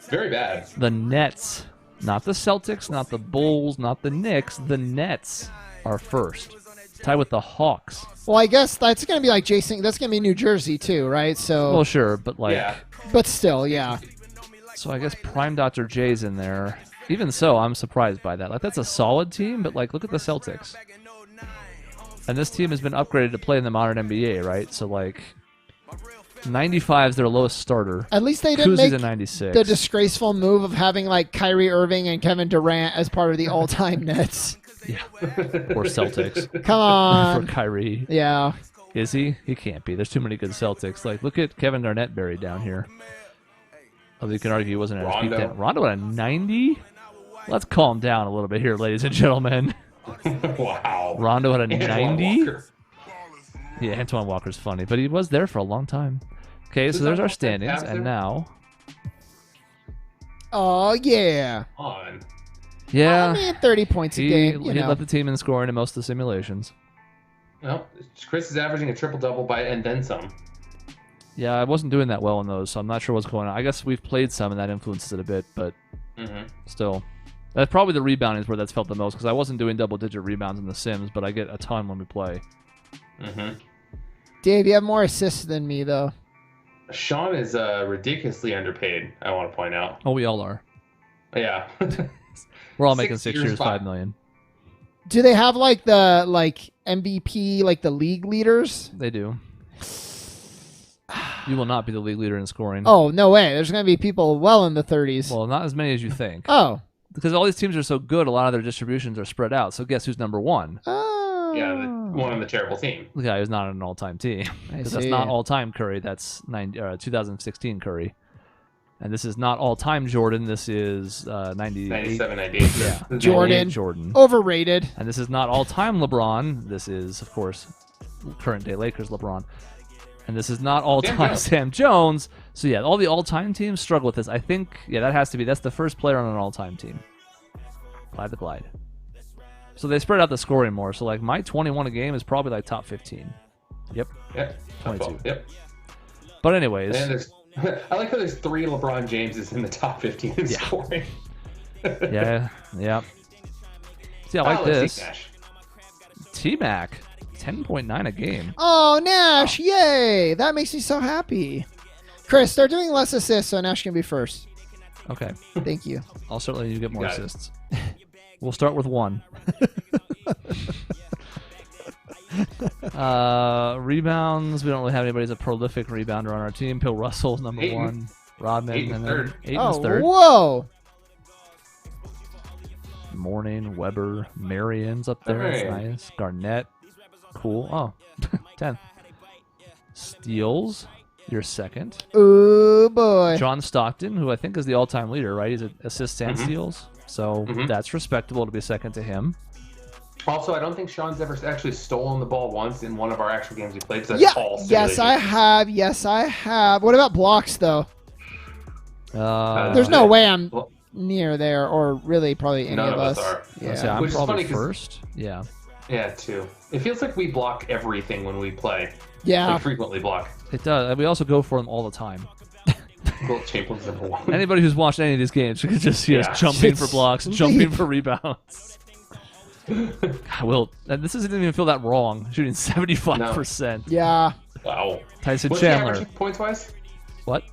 very bad. the Nets, not the Celtics, not the Bulls, not the Knicks, the Nets are first. Tied with the Hawks. Well, I guess that's going to be like Jason. That's going to be New Jersey, too, right? So, Well, sure, but like, Yeah. but still, yeah. so I guess Prime Dr. J's in there. Even so, I'm surprised by that. Like, that's a solid team, but like, look at the Celtics. And this team has been upgraded to play in the modern NBA, right? So like, 95 is their lowest starter. At least they didn't Kuzie's make a 96. the disgraceful move of having like Kyrie Irving and Kevin Durant as part of the all-time Nets. Or Celtics. Come For on. Kyrie. Yeah. Is he? He can't be. There's too many good Celtics. Like, look at Kevin Garnett buried down here. Although you can argue he wasn't at his peak Rondo. then. Rondo at a 90? Let's calm down a little bit here, ladies and gentlemen. Wow. Rondo at a Antoine 90? Walker. Yeah, Antoine Walker's funny, but he was there for a long time. Okay, so Who's there's that our Cavs standings, there? and now, Oh, yeah. On. yeah, I mean, 30 points a he game. You know. led the team in scoring in most of the simulations. Well, Chris is averaging a triple-double by and then some. Yeah, I wasn't doing that well in those, so I'm not sure what's going on. I guess we've played some, and that influences it a bit, but Mm-hmm. still. That's probably the rebounding is where that's felt the most, because I wasn't doing double-digit rebounds in The Sims, but I get a ton when we play. Mm-hmm. Dave, you have more assists than me, though. Shaun is ridiculously underpaid, I want to point out. Oh, we all are. Yeah. We're all making 6 6 years, years, $5 million. Do they have like the MVP, like the league leaders? They do. You will not be the league leader in scoring. Oh, no way. There's going to be people well in the 30s. Well, not as many as you think. Oh. Because all these teams are so good, a lot of their distributions are spread out. So guess who's number one? Oh. Yeah, one on the terrible team. The guy who's not on an all-time team. I Because that's see. not all-time Curry. That's 2016 Curry. And this is not all-time Jordan. This is 98. 97, 98. Yeah. Jordan. 98 Jordan. Overrated. And this is not all-time LeBron. This is, of course, current-day Lakers LeBron. And this is not all-time Sam Jones. So, yeah, all the all-time teams struggle with this. I think, yeah, that has to be. That's the first player on an all-time team. Clyde the Glide. So they spread out the scoring more. So, like, my 21 a game is probably, like, top 15. Yep. 22. Yep. But anyways. And there's, I like how there's 3 LeBron Jameses in the top 15 in scoring. Yeah. See, I like this. T-Mac. 10.9 a game. Oh, Nash! Yay! That makes me so happy. Chris, start doing less assists so Nash can be first. Okay. Thank you. I'll start letting you get more assists. We'll start with 1. Rebounds. We don't really have anybody as a prolific rebounder on our team. Bill Russell's number 1. Rodman. And then Aiden's third. Whoa! Morning. Weber. Marion's up there. That's nice. Garnett. Cool. Oh, 10. Steals, you're second. Ooh, boy. John Stockton, who I think is the all-time leader, right? He's assists and steals. So that's respectable to be second to him. Also, I don't think Shaun's ever actually stolen the ball once in one of our actual games we played. So Yeah, that's all yes, I have. Yes, I have. What about blocks, though? There's no way I'm near there, or really probably any None of of us us. are. Yeah. I'm Which is probably funny 'cause- first. Yeah. Yeah, 2. It feels like we block everything when we play. Yeah. Like frequently block. It does. We also go for them all the time. Wilt Chamberlain's number 1. Anybody who's watched any of these games could just see us jumping for blocks, jumping for rebounds. God, Wilt, and this doesn't even feel that wrong. Shooting 75%. Yeah. Wow. Tyson What's he Chandler. averaging points-wise? What?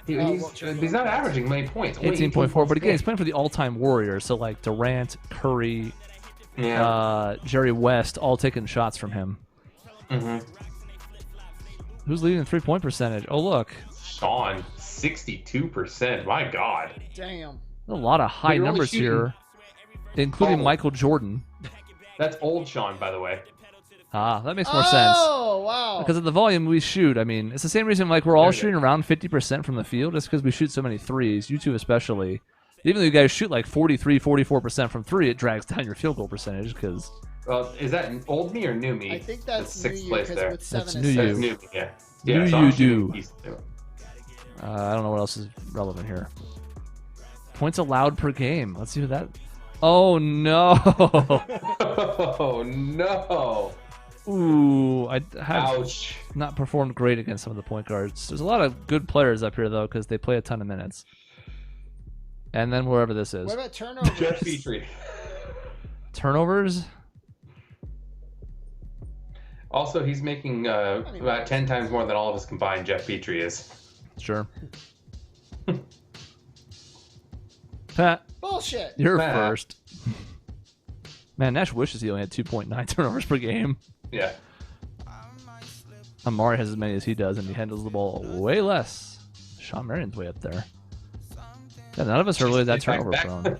He's not averaging many points. Only 18.4. But again, he's playing for the all-time Warriors. So like Durant, Curry, Jerry West, all taking shots from him. Who's leading the three-point percentage? Oh, look. Shaun, 62%. My God. Damn. A lot of high you're only numbers shooting- here, including Oh. Michael Jordan. That's old Shaun, by the way. Ah, that makes more sense. Oh, wow. Because of the volume we shoot. I mean, it's the same reason like we're all shooting around 50% from the field, just because we shoot so many threes, you two especially. Even though you guys shoot like 43, 44% from 3, it drags down your field goal percentage because... Is that old me or new me? I think that's sixth new place you, there. with 7 That's new assists. you. That's new me, yeah. New so you I'm shooting do. decent, too. I don't know what else is relevant here. Points allowed per game. Let's see what that... Oh, no. Oh, no. Ooh, I have Ouch. not performed great against some of the point guards. There's a lot of good players up here, though, because they play a ton of minutes. And then wherever this is. What about turnovers? Jeff Petrie. Turnovers? Also, he's making about 10 times more than all of us combined, Jeff Petrie is. Sure. Pat, Bullshit. you're Pat. first. Man, Nash wishes he only had 2.9 turnovers per game. Yeah. Amari has as many as he does, and he handles the ball way less. Shaun Marion's way up there. Yeah, none of us are really that turnover prone.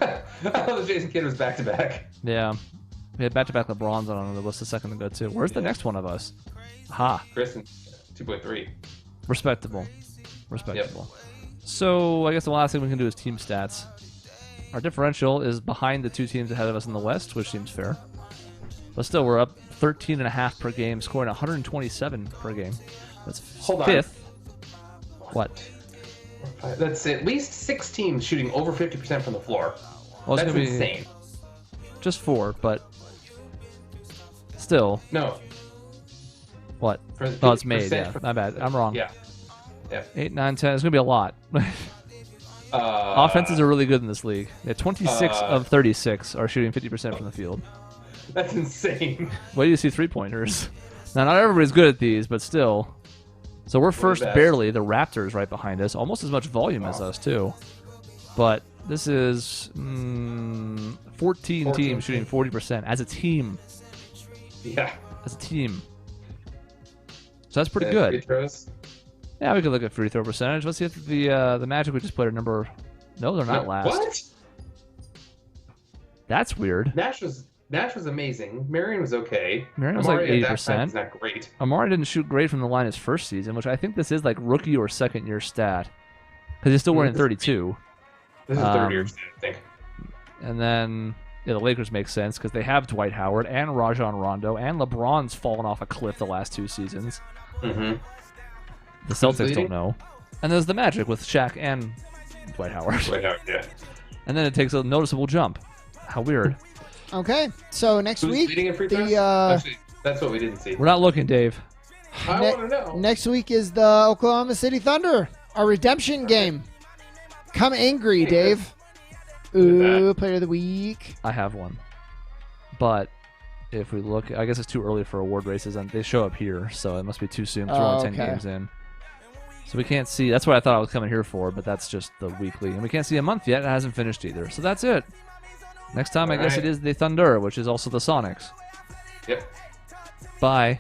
I thought the Jason Kidd was back-to-back. Yeah. We had back-to-back LeBrons on the list a second ago, too. Where's the next one of us? Ha. Kristen, 2.3. Respectable. So, I guess the last thing we can do is team stats. Our differential is behind the 2 teams ahead of us in the West, which seems fair. But still, we're up 13.5 per game, scoring 127 per game. That's Hold on. 5th. What? That's at least 6 teams shooting over 50% from the floor. Well, it's That's gonna be insane. just 4, but still. No. What? For Oh, it's made. 50% Yeah, from- my bad. I'm wrong. Yeah. 8, 9, 10. It's gonna be a lot. Offenses are really good in this league. Yeah, 26 of 36 are shooting 50% from the field. That's insane. Wait do you see 3-pointers? Now, not everybody's good at these, but still. So we're first best. barely. The Raptors right behind us. Almost as much volume as us, too. But this is 14 teams shooting 40% as a team. Yeah. As a team. So that's pretty good. Free throws. Yeah, we could look at free throw percentage. Let's see if the Magic we just played are number... No, they're not last. What? That's weird. Nash was amazing. Marion was okay. Marion was like Amari at that 80%. time is not great. Amari didn't shoot great from the line his first season, which I think this is like rookie or second year stat. Because he's still wearing 32. This is third year, I think. And then, Yeah, the Lakers make sense because they have Dwight Howard and Rajon Rondo, and LeBron's fallen off a cliff the last 2 seasons. Mm-hmm. The Celtics don't know. And there's the Magic with Shaq and Dwight Howard. Dwight Howard, yeah. And then it takes a noticeable jump. How weird. Okay, so next Who's week, leading in free throws? the Actually, that's what we didn't see. We're not looking, Dave. I want to know. next week is the Oklahoma City Thunder, our redemption game. Come angry, Dave. Ooh, player of the week. I have one. But if we look, I guess it's too early for award races, and they show up here, so it must be too soon because we're only 10 games in. So we can't see. That's what I thought I was coming here for, but that's just the weekly. And we can't see a month yet. It hasn't finished either. So that's it. Next time, I guess it is the Thunder, which is also the Sonics. Yep. Bye.